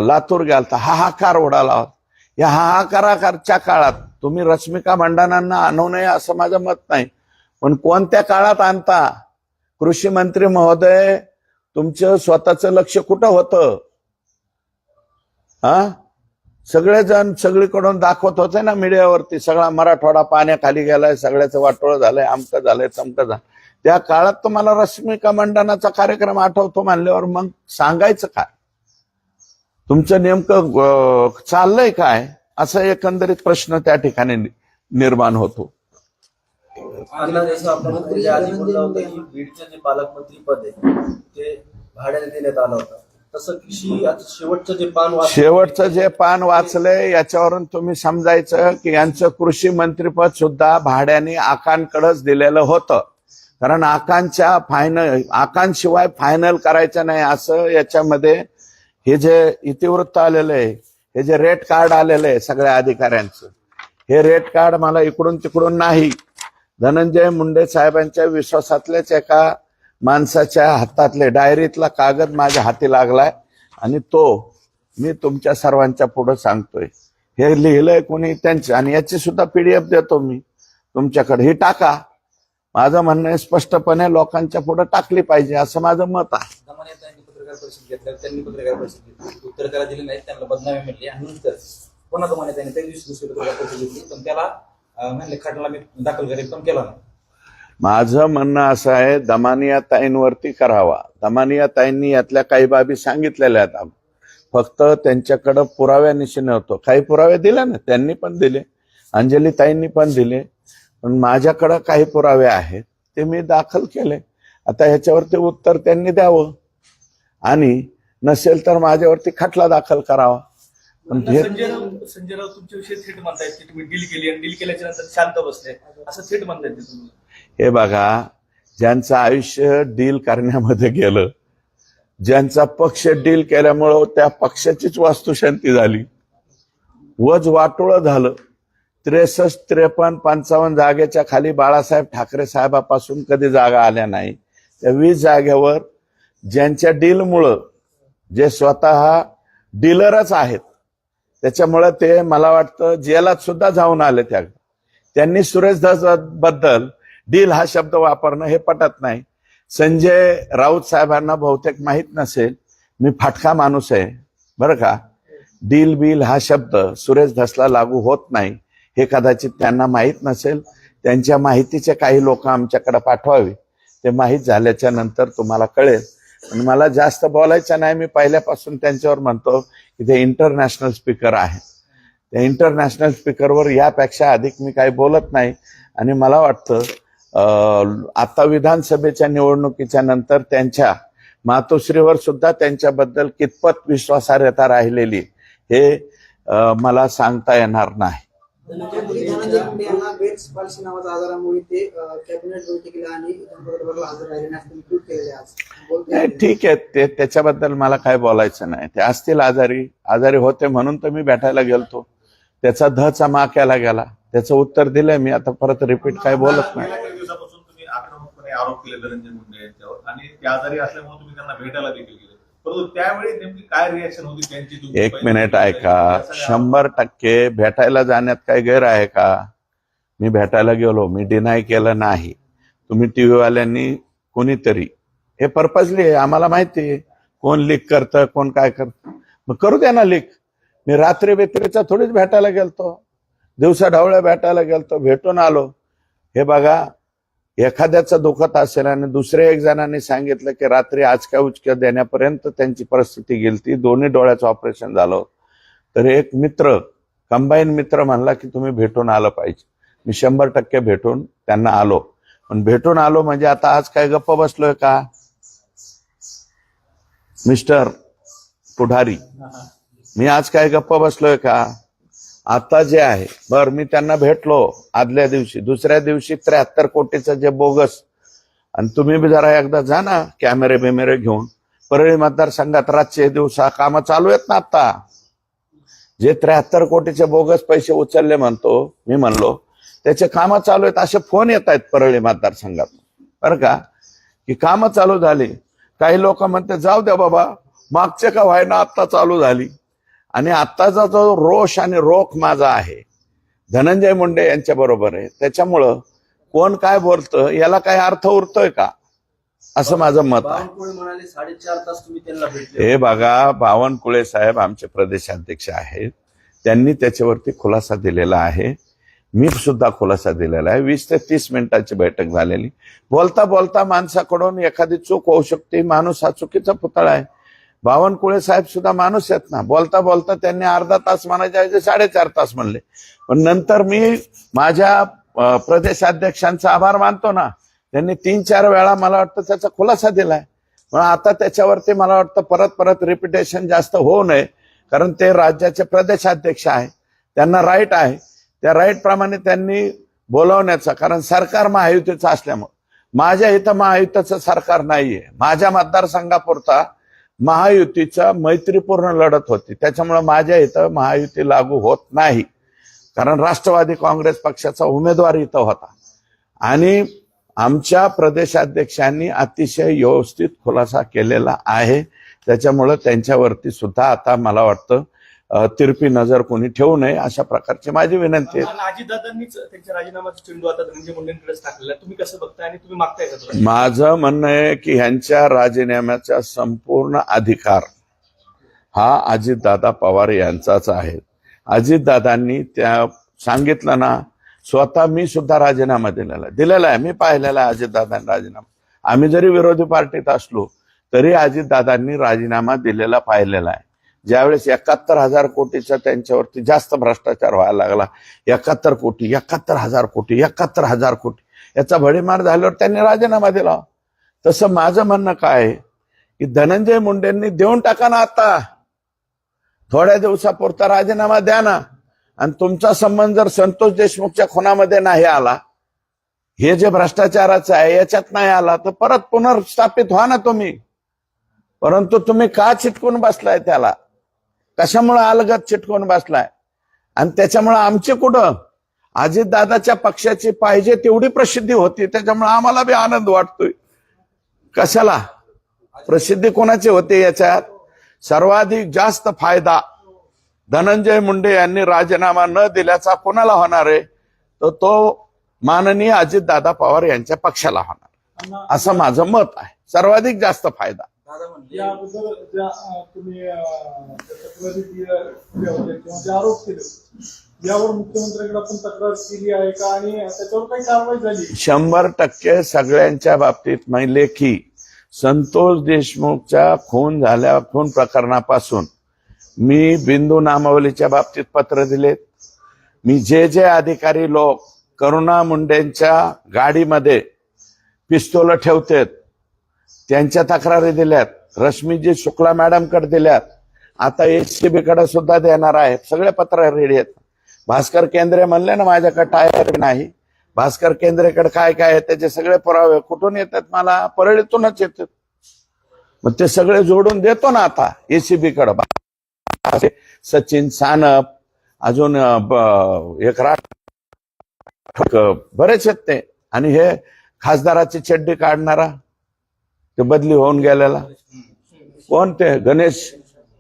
लातूर गेलता. हाहाकार उडाला होता. या हाहाकाराच्या काळात तुम्ही रश्मिका मंडानांना आणू नये असं माझं मत नाही, पण कोणत्या काळात आणता? कृषी मंत्री महोदय, तुमचं स्वतःचं लक्ष कुठं होतं? हा, सगळेजण सगळीकडून दाखवत होते ना मीडियावरती, सगळा मराठवाडा पाण्याखाली गेलाय, सगळ्याचं वाटोळं झालंय, अमकं झालंय, तमकं झालं. त्या काळात तुम्हाला रश्मिका मंडानाचा कार्यक्रम आठवतो म्हणल्यावर मग सांगायचं काय? तुमचं नेमकं चाललंय काय? असा एकंदरीत प्रश्न त्या ठिकाणी निर्माण होतो. अण्णा, जसं आपण म्हणजे आधी बोललं होतं की बीडचं जे पालकमंत्री पद आहे ते भाड्याने देण्यात आलं होतं, तसं कृषी शेवटचं जे पान वाचलंय याच्यावरून तुम्ही समजायचं की यांचं कृषी मंत्रीपद सुद्धा भाड्याने आकांकडेच दिलेलं होतं. कारण आकांशिवाय फायनल करायचं नाही असं याच्यामध्ये हे जे इतिवृत्त आलेलं आहे, हे जे रेट कार्ड आलेलं आहे सगळ्या अधिकाऱ्यांचं, हे रेट कार्ड मला इकडून तिकडून नाही, धनंजय मुंडे साहेबांच्या विश्वासातलेच एका माणसाच्या हातातले डायरीतला कागद माझ्या हाती लागलाय आणि तो मी तुमच्या सर्वांच्या पुढे सांगतोय. हे लिहिलंय कोणी त्यांचं आणि याची सुद्धा PDF देतो मी तुमच्याकडे. ही टाका. माझं म्हणणं आहे स्पष्टपणे लोकांच्या पुढे टाकली पाहिजे असं माझं मत आहे. पत्रकार परिषद घेतल्यावर त्यांनी पत्रकार परिषद घेतली, उत्तर त्याला दिली नाही, त्यांना बदनामी मिळली आणि नंतर पुन्हा तुम्हाला त्यांनी त्या दिवशी दुसरी पत्रकार परिषद घेतली, पण त्याला म्हणले खटला मी दाखल करेल पण केला नाही. माझं म्हणणं असं आहे, दमानियाताईंवरती करावा. दमानियाताईंनी यातल्या काही बाबी सांगितलेल्या आहेत. फक्त त्यांच्याकडं पुराव्यानिशी नव्हतं. काही पुरावे दिले ना, त्यांनी पण दिले, अंजलीताईंनी पण दिले, पण माझ्याकडं काही पुरावे आहेत ते मी दाखल केले. आता ह्याच्यावरती उत्तर त्यांनी द्यावं आणि नसेल तर माझ्यावरती खटला दाखल करावा. पण हे संजय राऊत तुमच्याविषयी थेट म्हणतायत की तुम्ही डील केली आणि डील केल्याच्या नंतर शांत बसले, असं थेट म्हणतायत ते तुम्ही. हे बघा, ज्यांचं आयुष्य डील करण्यामध्ये गेलं, ज्यांचा पक्ष डील केल्यामुळं त्या पक्षाचीच वास्तुशांती झाली, वज वाटोळं झालं. 63, 53, 55 जागेच्या खाली बाळासाहेब ठाकरे साहेबापासून कधी जागा आल्या नाही. त्या 20 जागेवर ज्यांच्या डीलमुळं, जे स्वतः डीलरच आहेत, त्याच्यामुळे ते मला वाटतं जेलात सुद्धा जाऊन आले. त्यांनी सुरेश धस बद्दल डील हा शब्द वापरणं हे पटत नाही. संजय राऊत साहेबांना बहुतेक माहीत नसेल, मी फाटका माणूस आहे बरं का. डील बिल हा शब्द सुरेश धसला लागू होत नाही हे कदाचित त्यांना माहीत नसेल. त्यांच्या माहितीचे काही लोक आमच्याकडे पाठवावे, ते माहीत झाल्याच्या नंतर तुम्हाला कळेल. पण मला जास्त बोलायचं नाही. मी पहिल्यापासून त्यांच्यावर म्हणतो की ते इंटरनॅशनल स्पीकर आहे. त्या इंटरनॅशनल स्पीकरवर यापेक्षा अधिक मी काही बोलत नाही. आणि मला वाटतं आता विधानसभेच्या निवडणुकीच्या नंतर त्यांच्या मातोश्रीवर सुद्धा त्यांच्याबद्दल कितपत विश्वासार्हता राहिलेली हे मला सांगता येणार नाही. धनंजय मुंडे यांना बेट्स पॉलिसी नावाच्या आजारामुळे ते कॅबिनेट बैठकीला आणि जनपदाला हजर राहिले नसताना ट्विट केलेले आज. ठीक आहे, ते त्याच्याबद्दल मला काय बोलायचं नाही. ते असतील आजारी होते म्हणून तर मी भेटायला गेलतो. त्याचा धचा मा केला गेला, त्याचं उत्तर दिलंय मी. आता परत रिपीट काय बोलत नाही. काही दिवसापासून तुम्ही आक्रमकपणे आरोप केले धनंजय मुंडे यांच्यावर आणि ते आजारी असल्यामुळे तुम्ही त्यांना भेटायला देखील गेले, परंतु त्यावेळी नेमकी काय रिएक्शन होती त्यांची? एक मिनिट ऐका, 100% भेटायला जाण्यात काही गैर आहे का? मी भेटायला गेलो, मी डिनाय केलं नाही. तुम्ही टीव्ही वाल्यांनी कोणीतरी हे पर्पजली आहे, आम्हाला माहिती आहे कोण लीक करतं, कोण काय करतं. मग करू द्या ना लीक. मी रात्री बेत्रीचा थोडीच भेटायला गेलतो, दिवसा ढवळ्या भेटायला गेलतो, भेटून आलो. हे बघा, एखाद्याचं दुखत असेल आणि दुसऱ्या एक जणांनी सांगितलं की रात्री आजक्या उचक्या देण्यापर्यंत त्यांची परिस्थिती गेलती, दोन्ही डोळ्याचं ऑपरेशन झालं, तर एक मित्र, कंबाईन मित्र म्हणला की तुम्ही भेटून आलं पाहिजे. मी 100% भेटून त्यांना आलो. पण भेटून आलो म्हणजे आता आज काय गप्प बसलोय का मिस्टर पुढारी? मी आज काय गप्प बसलोय का? आता जे आहे, बरं मी त्यांना भेटलो आदल्या दिवशी, दुसऱ्या दिवशी 73 कोटीचं जे बोगस, आणि तुम्ही बी जरा एकदा जा ना कॅमेरे बिमेरे घेऊन. परळी मतदारसंघात रातचे दिवसा कामं चालू आहेत ना. आता जे 73 कोटीचे बोगस पैसे उचलले मी म्हणलो त्याचे कामं चालू आहेत, असे फोन येत आहेत परळी मतदारसंघात बरं का, की कामं चालू झाली. काही लोक म्हणते जाऊ द्या बाबा, मागचे का व्हायना आत्ता चालू झाली. आणि आत्ताचा जो रोष आणि रोख माझा आहे धनंजय मुंडे यांच्या बरोबर आहे, त्याच्यामुळं कोण काय बोलतं याला काय अर्थ उरतोय का, असं माझं मत आहे. बावनकुळे म्हणाले 4.5 तास तुम्ही त्यांना भेटले. हे बघा, बावनकुळे साहेब आमचे प्रदेशाध्यक्ष आहेत, त्यांनी त्याच्यावरती खुलासा दिलेला आहे. मी सुद्धा खुलासा दिलेला आहे. 20 ते 30 मिनिटाची बैठक झालेली. बोलता बोलता माणसाकडून एखादी चूक होऊ शकते. माणूस हा चुकीचा पुतळा आहे. बावनकुळे साहेब सुद्धा माणूस आहेत ना. बोलता बोलता त्यांनी अर्धा तास म्हणायच्या ऐवजी 4.5 तास म्हणले. पण नंतर मी माझ्या प्रदेशाध्यक्षांचा आभार मानतो ना, त्यांनी 3-4 वेळा मला वाटतं त्याचा खुलासा दिलाय. पण आता त्याच्यावरती मला वाटतं परत रिपिटेशन जास्त होऊ नये, कारण ते राज्याचे प्रदेशाध्यक्ष आहे, त्यांना राईट आहे. त्या राईट प्रमाणे त्यांनी बोलवण्याचा, कारण सरकार महायुतीचं असल्यामुळे. माझ्या इथं महायुतीचं सरकार नाहीये. माझ्या मतदारसंघापुरता महायुतीचा मैत्रीपूर्ण लढत होती, त्याच्यामुळे माझ्या इथं महायुती लागू होत नाही, कारण राष्ट्रवादी काँग्रेस पक्षाचा उमेदवार इथं होता. आणि आमच्या प्रदेशाध्यक्षांनी अतिशय व्यवस्थित खुलासा केलेला आहे. त्याच्यामुळे त्यांच्यावरती सुद्धा आता मला वाटतं तिरपी नजर कोणी ठेवू नये, अशा प्रकारची माझी विनंती आहे. अजितदादांनीच त्यांच्या राजीनामाचा चेंडू आता धनंजय मुंडेंकडेच टाकलेला, तुम्ही कसं बघताय आणि तुम्ही मागताय का? माझं म्हणणं आहे की ह्यांच्या राजीनाम्याचा संपूर्ण अधिकार हा अजितदादा पवार यांचाच आहे. अजितदादांनी त्या सांगितलं ना, स्वतः मी सुद्धा राजीनामा दिलेला आहे. मी पाहिलेला आहे अजितदादांनी राजीनामा. आम्ही जरी विरोधी पार्टीत असलो तरी अजितदादांनी राजीनामा दिलेला पाहिलेला आहे. ज्यावेळेस 71,000 कोटीचा त्यांच्यावरती जास्त भ्रष्टाचार व्हायला लागला, 71 कोटी 71,000 कोटी 71,000 कोटी याचा भडीमार झाल्यावर त्यांनी राजीनामा दिला. तसं माझं म्हणणं काय आहे की धनंजय मुंडेंनी देऊन टाका ना, आता थोड्या दिवसापुरता राजीनामा द्या ना. आणि तुमचा संबंध जर संतोष देशमुखच्या खुनामध्ये नाही आला, हे जे भ्रष्टाचाराचं आहे याच्यात नाही आला, तर परत पुनर्स्थापित व्हा ना तुम्ही. परंतु तुम्ही का चिटकून बसलाय त्याला? कशामुळे अलगत चिटकून बसलाय? आणि त्याच्यामुळे आमची कुठं अजितदादाच्या पक्षाची पाहिजे तेवढी प्रसिद्धी होती, त्याच्यामुळे आम्हाला बी आनंद वाटतोय. कशाला प्रसिद्धी कोणाची होते याच्यात? सर्वाधिक जास्त फायदा धनंजय मुंडे यांनी राजीनामा न दिल्याचा कोणाला होणार आहे? तर तो माननीय अजितदादा पवार यांच्या पक्षाला होणार, असं माझं मत आहे. सर्वाधिक जास्त फायदा. याबद्दल ज्या तुम्ही तक्रारी दिल्या होत्या किंवा जे आरोप केले, यावर मुख्यमंत्र्यांकडे आपण तक्रार केली आहे का आणि त्याच्यावर काही कारवाई झाली? 100% सगळ्यांच्या बाबतीत लेखी संतोष देशमुखच्या खून प्रकरणापासून मी बिंदू नामावलीच्या बाबतीत पत्र दिलेत. मी जे अधिकारी लोक करुणा मुंडेंच्या गाडीमध्ये पिस्तोल ठेवतात त्यांच्या तक्रारी दिल्यात. रश्मीजी शुक्ला मॅडमकडे दिल्यात. आता एसीबी कडे सुद्धा देणार आहे. सगळे पत्र रेडी आहेत. भास्कर केंद्रे म्हणले ना माझ्याकडे टायर नाही. भास्कर केंद्रेकडे काय काय आहे त्याचे सगळे पुरावे कुठून येतात? मला परळीतूनच येतात. मग ते सगळे जोडून देतो ना आता एसीबी कडे. सचिन सानप, अजून एक बरेच आहेत ते. आणि हे खासदाराची चड्डी काढणारा ते बदली होऊन गेलेला कोण? ते गणेश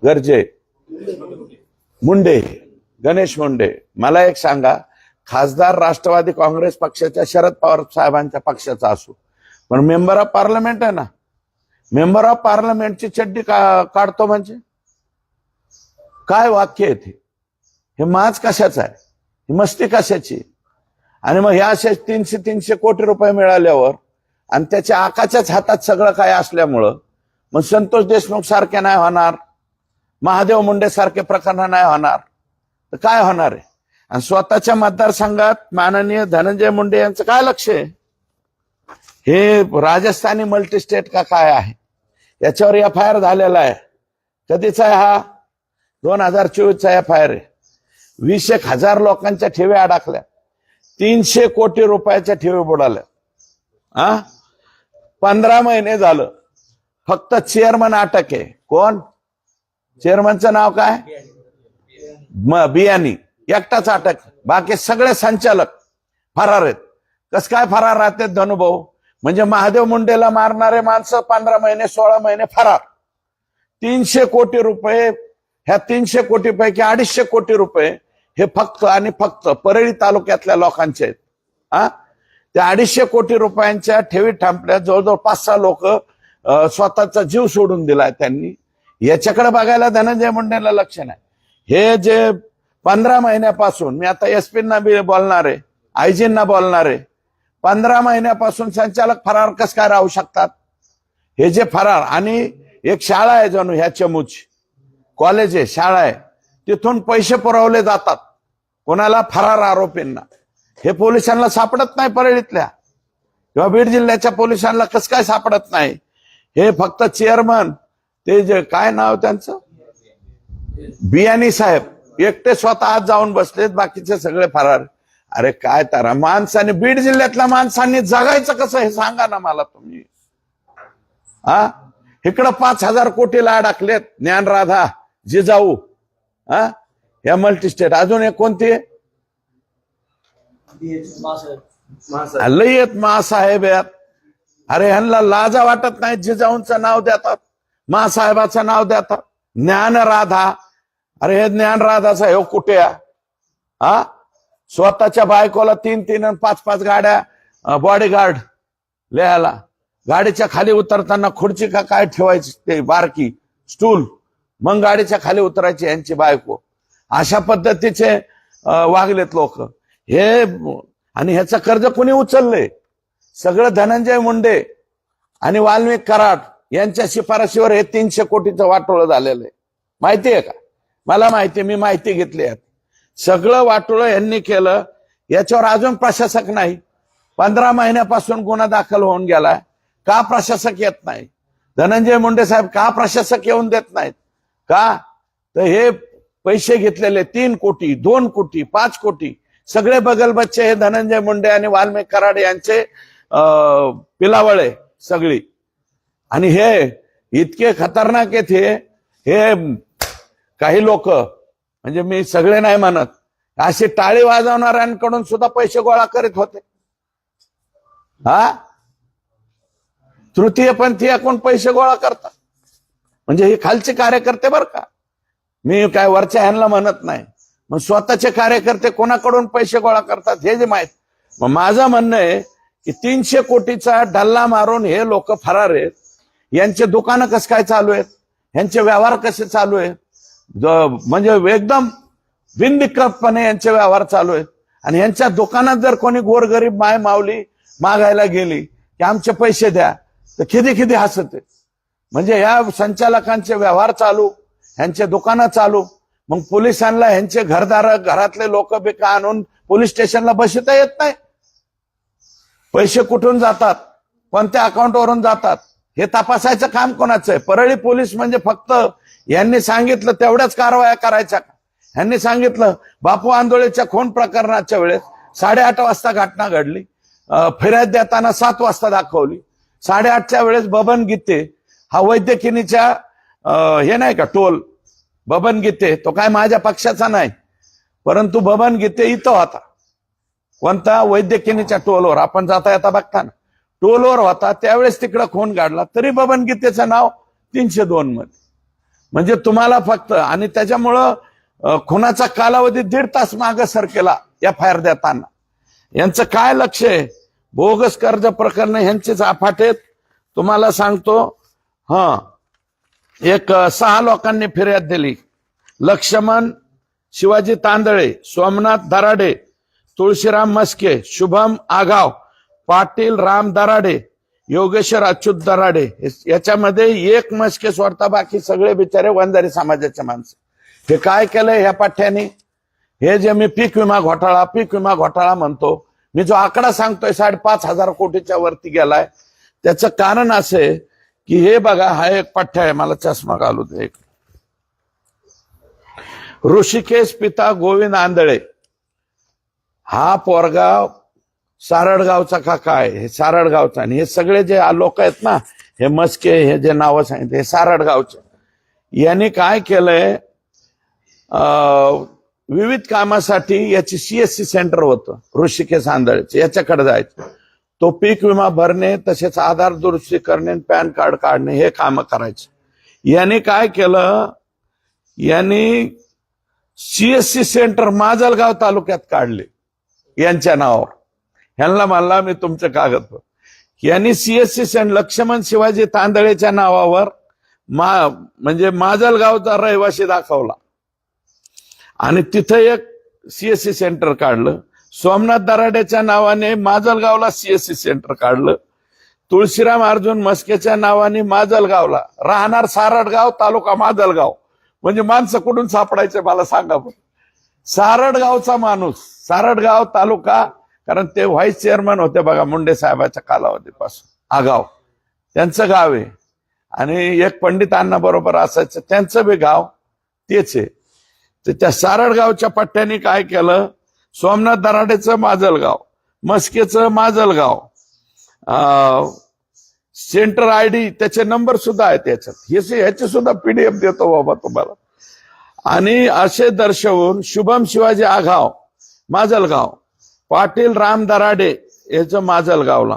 गर्जे मुंडे, गणेश मुंडे. मला एक सांगा, खासदार राष्ट्रवादी काँग्रेस पक्षाच्या शरद पवार साहेबांच्या पक्षाचा असो, पण मेंबर ऑफ पार्लमेंट आहे ना, मेंबर ऑफ पार्लमेंटची चड्डी काढतो म्हणजे काय वाक्य आहे ते? हे माज कशाचा आहे? ही मस्ती कशाची? आणि मग ह्या असे 300 कोटी रुपये मिळाल्यावर आणि त्याच्या आकाच्याच हातात सगळं काय असल्यामुळं मग संतोष देशमुख सारखे नाही होणार, महादेव मुंडे सारखे प्रकरण नाही होणार, तर काय होणार आहे? आणि स्वतःच्या मतदारसंघात माननीय धनंजय मुंडे यांचं काय लक्ष आहे? हे राजस्थानी मल्टीस्टेट का काय आहे? याच्यावर FIR झालेला आहे. कधीचा आहे हा? 2024चा FIR आहे. 20,000 लोकांच्या ठेवी अडकल्या, 300 कोटी रुपयाच्या ठेवी बुडाल्या. 15 महिने झालं. फक्त चेअरमन अटक आहे. कोण चेअरमनचं नाव काय? बियाणी एकटाच अटक. बाकी सगळे संचालक फरार आहेत. कस काय फरार राहतात धनुभाऊ? म्हणजे महादेव मुंडेला मारणारे माणसं 15 महिने 16 महिने फरार. 300 कोटी रुपये, ह्या 300 कोटी पैकी 250 कोटी रुपये हे फक्त आणि फक्त परळी तालुक्यातल्या लोकांचे आहेत. त्या 250 कोटी रुपयांच्या ठेवी थांबल्या. जवळजवळ 5-6 लोक स्वतःचा जीव सोडून दिलाय त्यांनी. याच्याकडे बघायला धनंजय मुंडेला लक्ष नाही. हे जे 15 महिन्यापासून, मी आता एसपींना बी बोलणार आहे, आयजींना बोलणार आहे, 15 महिन्यापासून संचालक फरार कस काय राहू शकतात? हे जे फरार. आणि एक शाळा आहे जणू ह्या चमूची, कॉलेज आहे, शाळा आहे, तिथून पैसे पुरवले जातात कोणाला? फरार आरोपींना. हे पोलिसांना सापडत नाही परळीतल्या किंवा बीड जिल्ह्याच्या पोलिसांना कस काय सापडत नाही? हे फक्त चेअरमन, ते जे काय नाव त्यांचं, बियाणी साहेब एकटे स्वतः आज जाऊन बसलेत, बाकीचे सगळे फरार. अरे काय तारा माणसाने, बीड जिल्ह्यातल्या माणसांनी जगायचं कसं हे सांगा ना मला तुम्ही. इकडं 5,000 कोटीला अडकलेत ज्ञानराधा, जिजाऊ, या मल्टीस्टेट. अजून एक कोणती? लई आहेत महासाहेब आहेत. अरे ह्यांना लाजा वाटत नाही. जिजाऊंचं नाव देतात, महासाहेबाचं नाव देतात, ज्ञानराधा. अरे हे ज्ञानराधाचा हे कुठे? स्वतःच्या बायकोला 3-3 आणि 5-5 गाड्या बॉडीगार्ड लिहायला. गाडीच्या खाली उतरताना खुर्ची का काय ठेवायची, ते बारकी स्टूल, मग गाडीच्या खाली उतरायची यांची बायको. अशा पद्धतीचे वागलेत लोक. हे आणि ह्याचं कर्ज कोणी उचललंय? सगळं धनंजय मुंडे आणि वाल्मिक कराड यांच्या शिफारशीवर हे 300 कोटीचं वाटोळं झालेलं आहे. माहितीये का? मला माहिती, मी माहिती घेतली आहे. सगळं वाटोळं यांनी केलं. याच्यावर अजून प्रशासक नाही. 15 महिन्यापासून गुन्हा दाखल होऊन गेलाय. का प्रशासक येत नाही? धनंजय मुंडे साहेब का प्रशासक येऊन देत नाहीत? का? तर हे पैसे घेतलेले 3 कोटी, 2 कोटी, 5 कोटी सगळे बगलबच्चे हे धनंजय मुंडे आणि वाल्मिक कराड यांचे पिलावळे सगळी. आणि हे इतके खतरनाक आहेत हे काही लोक, म्हणजे मी सगळे नाही म्हणत, असे टाळी वाजवणाऱ्यांकडून सुद्धा पैसे गोळा करीत होते. हा, तृतीयपंथीयाकडून पैसे गोळा करतात. म्हणजे हे खालचे कार्यकर्ते बरं का, मी काय वरच्या ह्यांना म्हणत नाही. मग स्वतःचे कार्यकर्ते कोणाकडून पैसे गोळा करतात हे जे माहित. मग माझं म्हणणं आहे की 300 कोटीचा डल्ला मारून हे लोक फरार आहेत. यांचे दुकानं कसं काय चालू आहेत, यांचे व्यवहार कसे चालू आहेत, म्हणजे एकदम बिनदिक्कतपणे यांचे व्यवहार चालू आहेत. आणि यांच्या दुकानात जर कोणी गोरगरीब माय माऊली मागायला गेली की आमचे पैसे द्या, तर खिदी हसत. म्हणजे या संचालकांचे व्यवहार चालू, ह्यांचे दुकानं चालू. मग पोलिसांना ह्यांचे घरातले लोक बिका आणून पोलीस स्टेशनला बसता येत नाही. पैसे कुठून जातात, कोणत्या अकाउंटवरून जातात हे तपासायचं काम कोणाचं आहे? परळी पोलीस म्हणजे फक्त यांनी सांगितलं तेवढ्याच कारवाया करायच्या का? यांनी सांगितलं बापू आंदोळेच्या खून प्रकरणाच्या वेळेस 8:30 वाजता घटना घडली, फिर्याद देताना 7 वाजता दाखवली. 8:30च्या वेळेस बबन गीते हा वैद्यकिनीच्या हे नाही का टोल, बबन गीते तो काय माझ्या पक्षाचा नाही, परंतु बबन गीते इथं होता. कोणता? वैद्यकिनीच्या टोलवर. आपण जाता येता बघता ना, टोलवर होता. त्यावेळेस तिकडं खून काढला, तरी बबन गीतेचं नाव 302 मध्ये. म्हणजे तुम्हाला फक्त, आणि त्याच्यामुळं खुनाचा कालावधी 1.5 तास मागे सरकेला FIR देताना. यांचं काय लक्ष आहे? बोगस कर्ज प्रकरण ह्यांचेच अफाट आहेत. तुम्हाला सांगतो, एक 6 लोकांनी फिर्याद दिली. लक्ष्मण शिवाजी तांदळे, सोमनाथ दराडे, तुळशीराम मस्के, शुभम आगाव, पाटील राम दराडे, योगेश्वर अच्युत दराडे. याच्यामध्ये एक मस्के सोडता बाकी सगळे बिचारे वंजारी समाजाचे माणसं. हे काय केलंय ह्या पाठ्याने? हे जे मी पीक विमा घोटाळा म्हणतो, मी जो आकडा सांगतोय 5,500 कोटीच्या वरती गेलाय, त्याचं कारण असं आहे की हे बघा, हा एक पाठ्या आहे, मला चष्मा घालू दे. ऋषिकेश पिता गोविंद आंधळे हा पोरगाव सारडगावचा का काय, हे सारडगावचा. आणि हे सगळे जे लोक आहेत ना, हे मस्के, हे जे नावं सांगितले, हे सारडगावचे. यांनी काय केलंय, विविध कामासाठी याची CSC सेंटर होतं ऋषिकेश आंधळेचं, याच्याकडे जायचं. तो पीक विमा भरणे, तसेच आधार दुरुस्ती करणे, पॅन कार्ड काढणे हे काम करायचे. यांनी काय केलं, यांनी CSC सेंटर माजलगाव तालुक्यात काढले यांच्या नावावर. ह्यांना म्हणला मी तुमचे कागद. यांनी CSC सेंटर लक्ष्मण शिवाजी तांदळेच्या नावावर म्हणजे माजलगावचा रहिवासी दाखवला आणि तिथं एक CSC सेंटर काढलं. सोमनाथ दराडेच्या नावाने माजलगावला CSC सेंटर काढलं. तुळशीराम अर्जुन मस्केच्या नावाने माजलगावला, राहणार सारडगाव, तालुका माजलगाव. म्हणजे माणसं कुठून सापडायचे मला सांगा. सारडगावचा माणूस, सारडगाव तालुका, कारण ते व्हाईस चेअरमन होते बघा मुंडे साहेबाच्या कालावधीपासून, आगाव त्यांचं गाव आहे. आणि एक पंडित अण्णा बरोबर असायचं, त्यांचं बी गाव तेच आहे. तर त्या सारडगावच्या पट्ट्याने काय केलं, सोमनाथ दराडेचं माजलगाव, मस्केचं माजलगाव, सेंटर ID त्याचे नंबर सुद्धा आहेत त्याच्यात. ह्याचे सुद्धा PDF देतो बाबा तुम्हाला. आणि असे दर्शवून शुभम शिवाजी आघाव माजलगाव, पाटील राम दराडे याचं माजलगावला,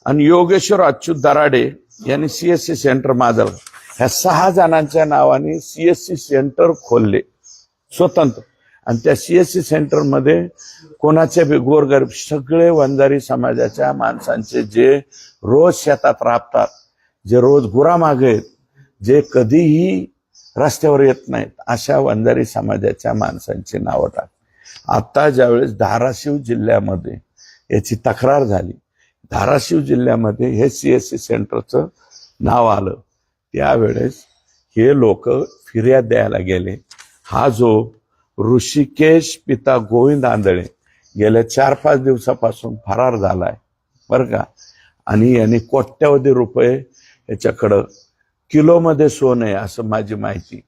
आणि योगेश्वर अच्युत दराडे यांनी CSC सेंटर माजलगाव. ह्या 6 जणांच्या नावाने CSC सेंटर खोलले स्वतंत्र. आणि त्या CSC सेंटर मध्ये कोणाचे बी गोरगरीब सगळे वंजारी समाजाच्या माणसांचे, जे रोज शेतात राबतात, जे रोज गुरामागे आहेत, जे कधीही रस्त्यावर येत नाहीत, अशा वंजारी समाजाच्या माणसांची नावं टाक. आता ज्यावेळेस धाराशिव जिल्ह्यामध्ये याची तक्रार झाली. धाराशिव जिल्ह्यामध्ये हे CSC सेंटरचं नाव आलं. त्यावेळेस हे लोक फिर्याद द्यायला गेले. हा जो ऋषिकेश पिता गोविंद आंधळे गेल्या 4-5 दिवसापासून फरार झालाय बरं का. आणि यांनी कोट्यवधी रुपये याच्याकडं किलोमध्ये सोनं आहे असं माझी माहिती.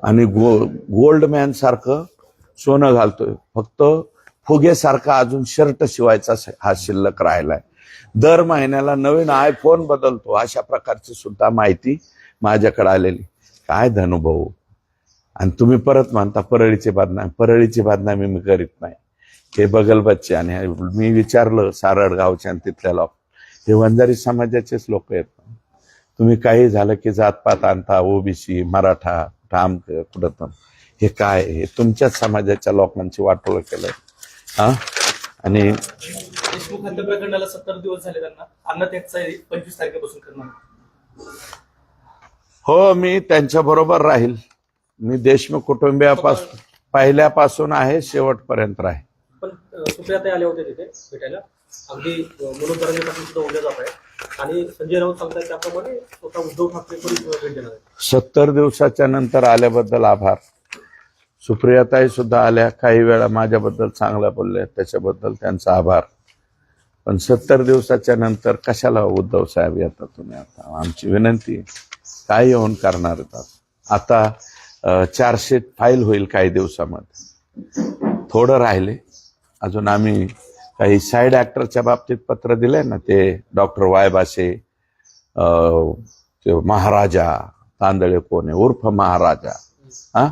आणि गोल्डमॅन सारखं सोनं घालतोय. फक्त फुगेसारखा अजून शर्ट शिवायचा हा शिल्लक राहिलाय. दर महिन्याला नवीन आयफोन बदलतो. अशा प्रकारची सुद्धा माहिती माझ्याकडे आलेली. काय धनुभाऊ. आणि तुम्ही परत म्हणता परळीची बदनामी मी करीत नाही. हे बगल बच्चे आणि मी विचारलं सारड गावच्या आणि तिथल्या लोक, हे वंजारी समाजाचेच लोक आहेत. तुम्ही काही झालं की जातपात आणता, ओबीसी मराठा ठाम कुठं. हे काय, हे तुमच्याच समाजाच्या लोकांची वाटोळं केलंय. हा. आणि देशमुख हत्या प्रकरणाला 70 दिवस झाले त्यांना. अण्णा त्याचा 25 तारखेपासून करणार. हो, मी त्यांच्या बरोबर राहील. मी देशमुख कुटुंबियापासून पहिल्यापासून आहे, शेवटपर्यंत राहील. पण सुप्रियाताई आले होते तिथे भेटायला. अगदी मनोज जरांगे पाटील सुद्धा उद्या जात आहे. आणि संजय राऊत सांगतात त्याप्रमाणे स्वतः उद्धव ठाकरे भेट देणार आहे. 70 दिवसाच्या नंतर आल्याबद्दल आभार. सुप्रियाताई सुद्धा आल्या, काही वेळा माझ्याबद्दल चांगल्या बोलल्या, त्याच्याबद्दल त्यांचा आभार. पण 70 दिवसाच्या नंतर कशाला उद्धव साहेब येतात तुम्ही? आता आमची विनंती आहे, काय येऊन करणार आहेत? आता चार्जशीट फाईल होईल काही दिवसामध्ये. थोडं राहिले अजून. आम्ही काही साईड ऍक्टरच्या बाबतीत पत्र दिलंय ना, ते डॉक्टर वायबासे, महाराजा तांदळे कोणे उर्फ महाराजा. हा.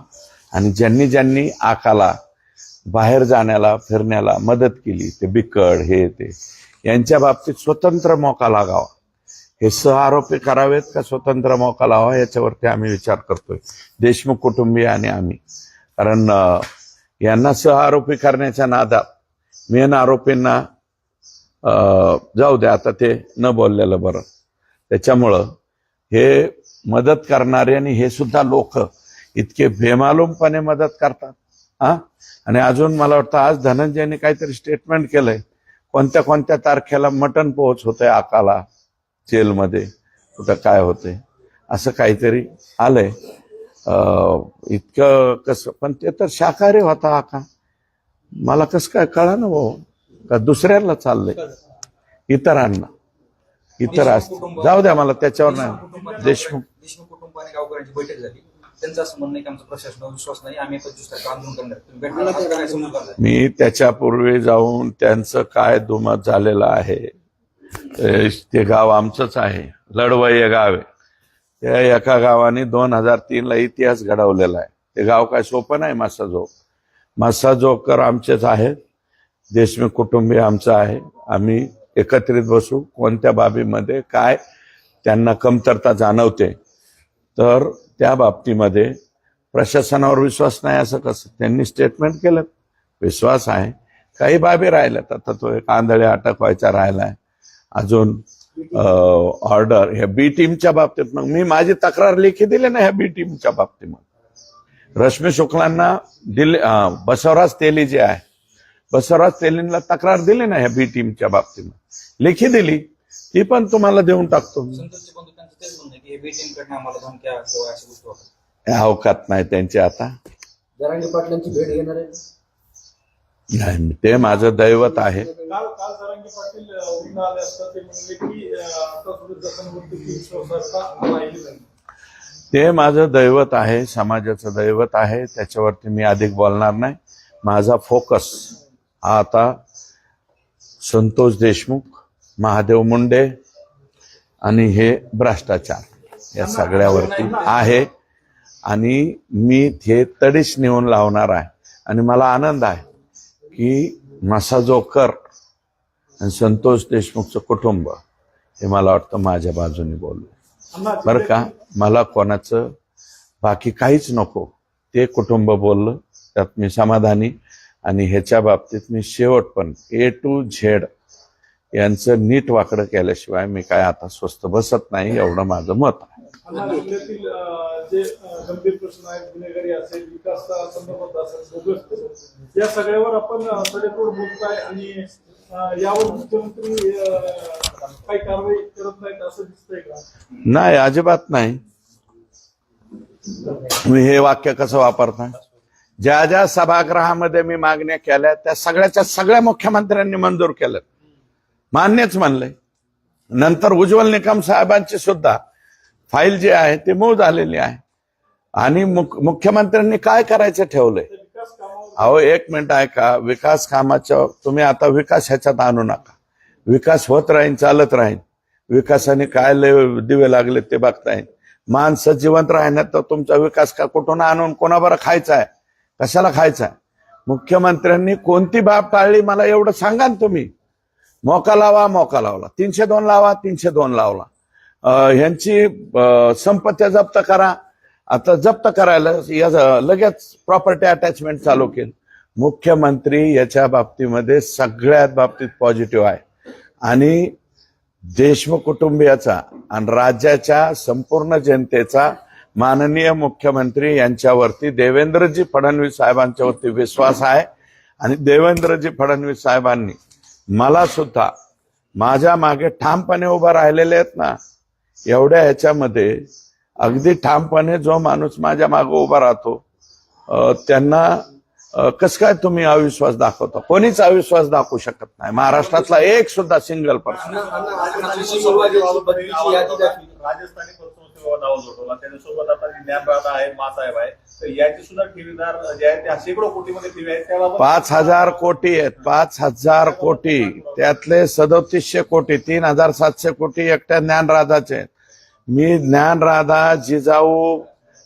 आणि ज्यांनी आकाला बाहेर जाण्याला फिरण्याला मदत केली, ते बिकड हे ते, यांच्या बाबतीत स्वतंत्र मोका लागावा. हे सहआरोपी करावेत का स्वतंत्र मोका लावा, याच्यावरती आम्ही विचार करतोय, देशमुख कुटुंबीय आणि आम्ही. कारण यांना सहआरोपी करण्याच्या नादात मेन आरोपींना जाऊ द्या, आता ते न बोललेलं बरं. त्याच्यामुळं हे मदत करणारे आणि हे सुद्धा लोक इतके बेमालूमपणे मदत करतात. हा. आणि अजून मला वाटतं आज धनंजयने काहीतरी स्टेटमेंट केलंय, कोणत्या तारखेला मटण पोहोच होतंय आकाला जेलमध्ये, कुठं काय होतंय असं काहीतरी आलंय. इतकं कसं, पण ते तर शाकाहारी होता आका. मला कसं काय कळा ना भाऊ, का दुसऱ्याला चाललंय, इतरांना. इतर असतं, जाऊ द्या मला त्याच्यावर नाही. देशमुख कुटुंबाने गावकऱ्यांची बैठक झाली. त्यांचं असं म्हणणं आहे की आमचा प्रशासनावर विश्वास नाही, आम्ही 25 तारखेला आंदोलन करणार. मी त्याच्यापूर्वी जाऊन त्यांचं काय दुमत झालेलं आहे. ते गाव आमचंच आहे, लढवय हे गाव आहे. त्या एका गावाने 2003ला इतिहास घडवलेला आहे. ते गाव काय सोपं नाही. मासाजोकर आमचेच आहेत, देशमुख कुटुंबीय आमचं आहे. आम्ही एकत्रित बसू, कोणत्या बाबीमध्ये काय त्यांना कमतरता जाणवते तर त्या बाबतीमध्ये प्रशासनावर विश्वास नाही असं कसं. त्यांनी स्टेटमेंट केलं, विश्वास आहे. काही बाबी राहिल्यात. आता तो एक आंधळे अटक व्हायचा राहिलाय, अजून ऑर्डर ह्या बी टीमच्या बाबतीत. मग मी माझी तक्रार लेखी दिली ना ह्या बी टीमच्या बाबतीमध्ये. रश्मी शुक्लांना दिले, बसवराज तेली जे आहे, बसवराज तेलींना तक्रार दिली ना ह्या बी टीमच्या बाबतीमध्ये, लेखी दिली. ती पण तुम्हाला देऊन टाकतो. संतोषचे बंधू त्यांचं तेच म्हणणं आहे की बीटीएमकडनं आम्हाला धमक्या किंवा अशा गोष्टी होतात. अवकात नाही त्यांची आता. जरांगे पाटलांची भेट घेणार आहे. नाही, ते माझं दैवत आहे. काल जरांगे पाटील उघडून आले असता ते म्हणले की आता सुद्धा जखनवरती विश्वासार्हता राहिली नाही. ते माझं दैवत आहे, समाजाचं दैवत आहे. त्याच्यावरती मी अधिक बोलणार नाही. माझा फोकस हा आता संतोष देशमुख, महादेव मुंडे आणि हे भ्रष्टाचार या सगळ्यावरती आहे. आणि मी हे तडीस नेऊन लावणार आहे. आणि मला आनंद आहे की मसाजोकर आणि संतोष देशमुखचं कुटुंब हे मला वाटतं माझ्या बाजूने बोललं बरं का. मला कोणाचं बाकी काहीच नको, ते कुटुंब बोललं त्यात मी समाधानी. आणि ह्याच्या बाबतीत मी शेवट पण A to Z यांचं नीट वाकडं केल्याशिवाय मी काय आता स्वस्त बसत नाही, एवढं माझं मत आहे. जिल्ह्यातील जे गंभीर प्रश्न आहेत, गुन्हेगारी असेल, विकास संदर्भात असेल, बोगस असेल, या सगळ्यावर आपण सडेतोड बोलताय आणि यावर मुख्यमंत्री काही कारवाई करत नाहीत असं दिसतंय का? नाही, अजिबात नाही. मी हे वाक्य कसं वापरता? ज्या ज्या सभागृहामध्ये मी मागण्या केल्या त्या सगळ्याच्या सगळ्या मुख्यमंत्र्यांनी मंजूर केलं, मान्यच म्हणलंय. नंतर उज्ज्वल निकम साहेबांची सुद्धा फाईल जी आहे ती मूळ झालेली आहे. आणि मुख्यमंत्र्यांनी काय करायचं ठेवलंय? विकास कामावर अहो, एक मिनिट ऐका. विकास कामाच्या तुम्ही आता विकास ह्याच्यात आणू नका. विकास होत राहील, चालत राहील. विकासाने काय दिवे लागले ते बघता येईल. माणसं जिवंत राहण्यात तर तुमचा विकास का कुठून आणून कोणाबरोबर खायचा आहे, कशाला खायचा आहे? मुख्यमंत्र्यांनी कोणती बाब टाळली मला एवढं सांगा ना तुम्ही. मोका लावा, मोका लावला. 302 लावा, 302 लावला. ह्यांची संपत्ती जप्त करा. आता जप्त करायला लगेच प्रॉपर्टी अटॅचमेंट चालू केली. मुख्यमंत्री याच्या बाबतीमध्ये सगळ्यात बाबतीत पॉझिटिव्ह आहे. आणि देशमुख कुटुंबियाचा आणि राज्याच्या संपूर्ण जनतेचा माननीय मुख्यमंत्री यांच्यावरती देवेंद्रजी फडणवीस साहेबांच्यावरती विश्वास आहे. आणि देवेंद्रजी फडणवीस साहेबांनी मला सुद्धा माझ्या मागे ठामपणे उभा राहिलेले आहेत ना. एवढ्या ह्याच्यामध्ये अगदी ठामपणे जो माणूस माझ्या मागे उभा राहतो त्यांना कसं काय तुम्ही अविश्वास दाखवता? कोणीच अविश्वास दाखवू शकत नाही. महाराष्ट्रातला एक सुद्धा सिंगल पर्सन. राजस्थानी पतसंस्थेबाबत आवाज उठवला. त्याच्यासोबत आता ज्ञानराधा आहे, मासाहेब आहे, तर याचे सुद्धा ठेवीदार जे आहेत त्या शेकडो कोटीमध्ये ठेवी आहेत. त्याबाबत 5,000 कोटी आहेत. 5,000 कोटी, त्यातले 3700 कोटी, 3,700 कोटी एकट्या ज्ञानराधाचे आहेत. मी ज्ञानराधा, जिजाऊ,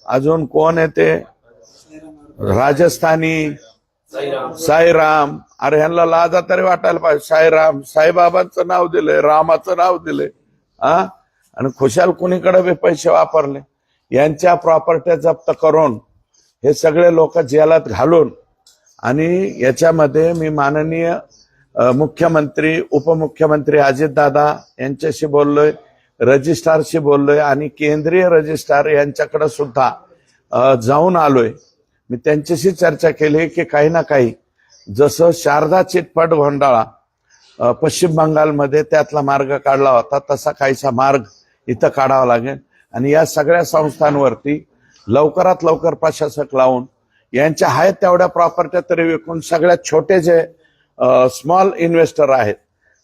अजून कोण येते, राजस्थानी, साईराम. अरे ह्यांना लाजा तरी वाटायला पाहिजे. साईराम, साईबाबांचं नाव दिलंय, रामाचं नाव दिलंय. आणि खुशाल कुणीकडे बी पैसे वापरले. यांच्या प्रॉपर्ट्या जप्त करून हे सगळे लोक जेलात घालून. आणि याच्यामध्ये मी माननीय मुख्यमंत्री, उपमुख्यमंत्री अजितदादा यांच्याशी बोललोय, रजिस्ट्रारशी बोललोय आणि केंद्रीय रजिस्ट्रार यांच्याकडे सुद्धा जाऊन आलोय. मी त्यांच्याशी चर्चा केली की काही ना काही, जसं शारदा चिटफंड घोटाळा पश्चिम बंगालमध्ये त्यातला मार्ग काढला होता, तसा काहीसा मार्ग इथं काढावा लागेल. आणि या सगळ्या संस्थांवरती लवकरात लवकर प्रशासक लावून यांच्या आहेत तेवढ्या प्रॉपर्ट्या तरी विकून सगळ्यात छोटे जे स्मॉल इन्व्हेस्टर आहेत,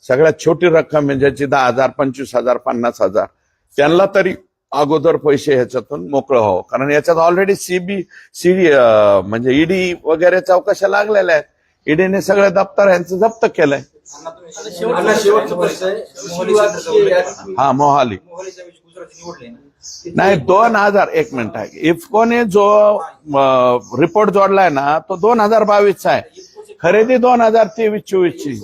सगळ्यात छोटी रक्कम म्हणजे ज्याची 10,000, 25,000, 50,000 त्यांना तरी अगोदर पैसे ह्याच्यातून मोकळं व्हावं. कारण याच्यात ऑलरेडी म्हणजे ईडी वगैरे चौकशा लागलेल्या आहेत. ईडीने सगळे दप्तर यांचं जप्त केलंय. हा, मोहाली नाही 2000. एक मिनिट आहे. इफ्कोने जो रिपोर्ट जोडलाय ना तो 2022चा आहे. खरेदी 2023-24ची.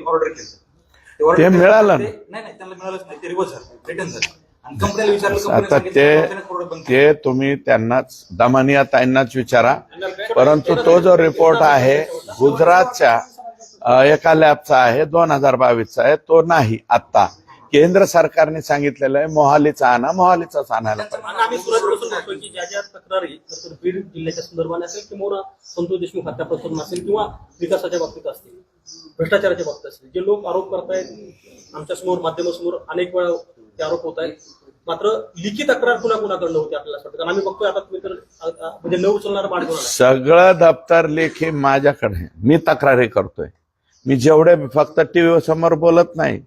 ऑर्डर केलं ते मिळालं नाही, त्यांना मिळालंच नाही. ते रिव्हर्स झालं, रिटर्न झालं. आणि कंपनीला विचारलं, आता ते तुम्ही त्यांनाच, दमानिया ताईंनाच विचारा. परंतु तो जो रिपोर्ट आहे गुजरातच्या एका लॅबचा आहे, 2022चा आहे. तो नाही. आता केंद्र सरकारने सांगितलेलं आहे मोहालीचा आणा, मोहालीचाच आणायला पाहिजे. आम्ही सुरुवातीपासून म्हणतोय की ज्या ज्या तक्रारी तर बीड जिल्ह्याच्या संदर्भाने असेल किंवा संतोष देशमुख हत्या प्रकरण असेल किंवा विकासाच्या बाबतीत असतील, भ्रष्टाचाराच्या बाबतीत असतील, जे लोक आरोप करतायत आमच्यासमोर, माध्यमासमोर अनेक वेळा ते आरोप होत आहेत. मात्र लिखित तक्रार कुणाकडनं होती आपल्याला वाटतं? कारण आम्ही बघतोय आता तुम्ही तर म्हणजे न उचलणारा मार्ग होणार. सगळं दप्तर लेखी माझ्याकडे. मी तक्रारी करतोय. मी जेवढे फक्त टीव्ही समोर बोलत नाही,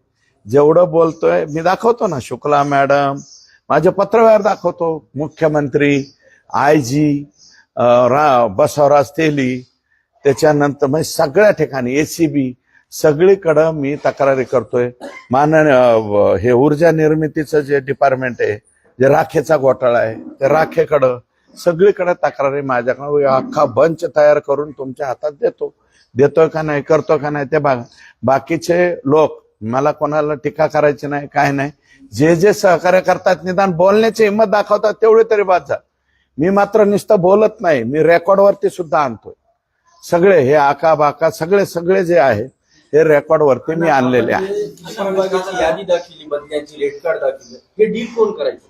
जेवढं बोलतोय मी दाखवतो ना. शुक्ला मॅडम, माझे पत्रव्यवहार दाखवतो. मुख्यमंत्री, आयजी, बसवराज तेली, त्याच्यानंतर म्हणजे सगळ्या ठिकाणी एसीबी, सगळीकडं मी तक्रारी करतोय. हे ऊर्जा निर्मितीचं जे डिपार्टमेंट आहे, जे राखेचा घोटाळा आहे, त्या राखेकडं सगळीकडे तक्रारी माझ्याकडे. अख्खा बंच तयार करून तुमच्या हातात देतोय का नाही, करतो का नाही ते बघा. बाकीचे लोक, मला कोणाला टीका करायची नाही, काय नाही. जे जे सहकार्य करतात, निदान बोलण्याची हिंमत दाखवतात, तेवढे तरी बाद झालं. मी मात्र नुसतं बोलत नाही, मी रेकॉर्डवरती सुद्धा आणतोय. सगळे हे आका बाका सगळे जे आहे हे रेकॉर्डवरती मी आणलेले आहे. यादी दाखवली, बदल्याची रेट कार्ड दाखवली, हे डील कोण करायचं?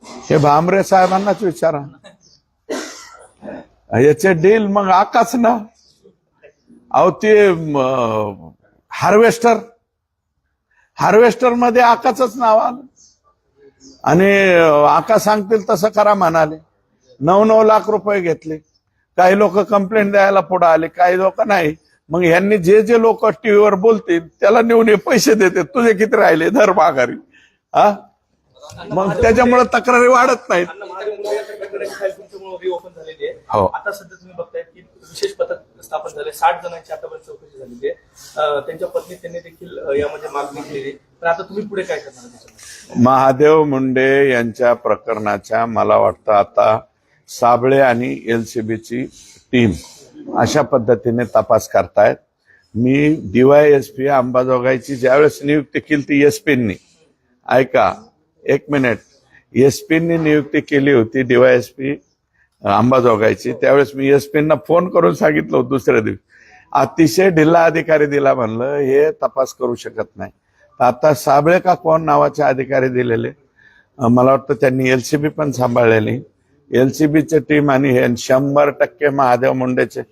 हे भामरे साहेबांनाच विचारा. याचे डील मग आकाच ना. अहो ते हार्वेस्टर मध्ये आकाचंच नाव आलं आणि आका सांगतील तसं करा म्हणाले. 9 लाख रुपये घेतले. काही लोक कंप्लेंट द्यायला पुढे आले, काही लोक नाही. मग यांनी जे लोक टीव्हीवर बोलतील त्याला नेऊन हे पैसे देते. तुझे किती राहिले धर माघारी. हा मग त्याच्यामुळे तक्रारी वाढत नाहीत. अण्णा महादेव मुंडे यांच्या प्रकरणाची फाईल तुमच्यामुळे रिओपन झालेली आहे. हो. आता सध्या तुम्ही बघताय की विशेष पथक स्थापन झाले. 60 जणांची आतापर्यंत चौकशी झालेली आहे. त्यांच्या पत्नी त्यांनी देखील यामध्ये मागणी केलेली. तर आता तुम्ही पुढे काय करणार त्याच्यामध्ये? महादेव मुंडे यांच्या प्रकरणाच्या मला वाटतं आता साबळे आणि एलसीबीची टीम अशा पद्धतीने तपास करतायत. मी DYSP अंबाजोगाईची ज्यावेळेस नियुक्ती केली ती एसपींनी, ऐका एक मिनिट, एसपींनी नियुक्ती केली होती DYSP अंबाजोगाईची. त्यावेळेस मी एसपींना फोन करून सांगितलं होतं दुसऱ्या दिवशी. अतिशय ढिल्ला अधिकारी दिला म्हणलं, हे तपास करू शकत नाही. आता साबळे का कोण नावाचे अधिकारी दिलेले, मला वाटतं त्यांनी एलसीबी पण सांभाळलेली. एलसीबीची टीम आणि हे 100% महादेव मुंडेचे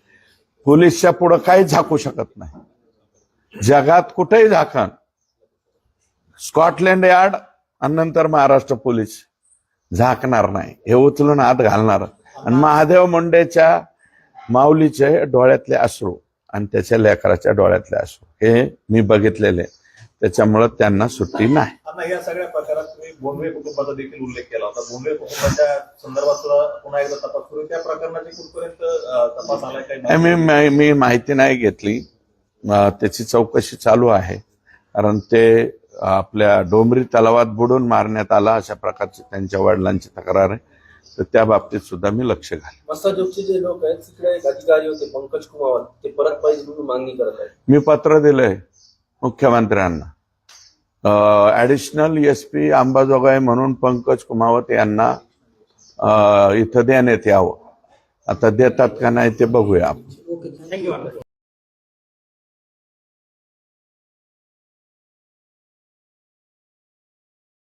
पोलिसच्या पुढे काही झाकू शकत नाही. जगात कुठेही झाकण, स्कॉटलँड यार्ड आणि नंतर महाराष्ट्र पोलीस झाकणार नाही. हे उचलून आत घालणार. आणि महादेव मुंडेच्या माऊलीचे डोळ्यातले अश्रू आणि त्याच्या लेकराच्या डोळ्यातले अश्रू हे मी बघितलेले. त्याच्यामुळे त्यांना सुट्टी नाही. आता या सगळ्या प्रकारात तुम्ही बोंडवे कुटुंबाचा देखील उल्लेख केला होता. बोंडवे कुटुंबाच्या संदर्भात सुद्धा पुन्हा एकदा तपास करू. त्या प्रकरणाची कुठपर्यंत तपास आलाय काही? मी माहिती नाही घेतली. त्याची चौकशी चालू आहे. कारण ते आपल्या डोंबरी तलावात बुडून मारण्यात आला अशा प्रकारची त्यांच्या वडिलांची तक्रार आहे. तर त्या बाबतीत सुद्धा मी लक्ष घालेन. मस्ताजोगचे जे लोक आहेत तिकडे एक अधिकारी होते पंकज कुमावत, ते परत पाहिजे म्हणून मागणी करत आहेत. मी पत्र दिलंय मुख्यमंत्र्यांना. ऍडिशनल SP अंबाजोगाई म्हणून पंकज कुमावत यांना इथं देण्यात यावं. आता देतात का नाही ते बघूया आपण. Okay, thank you.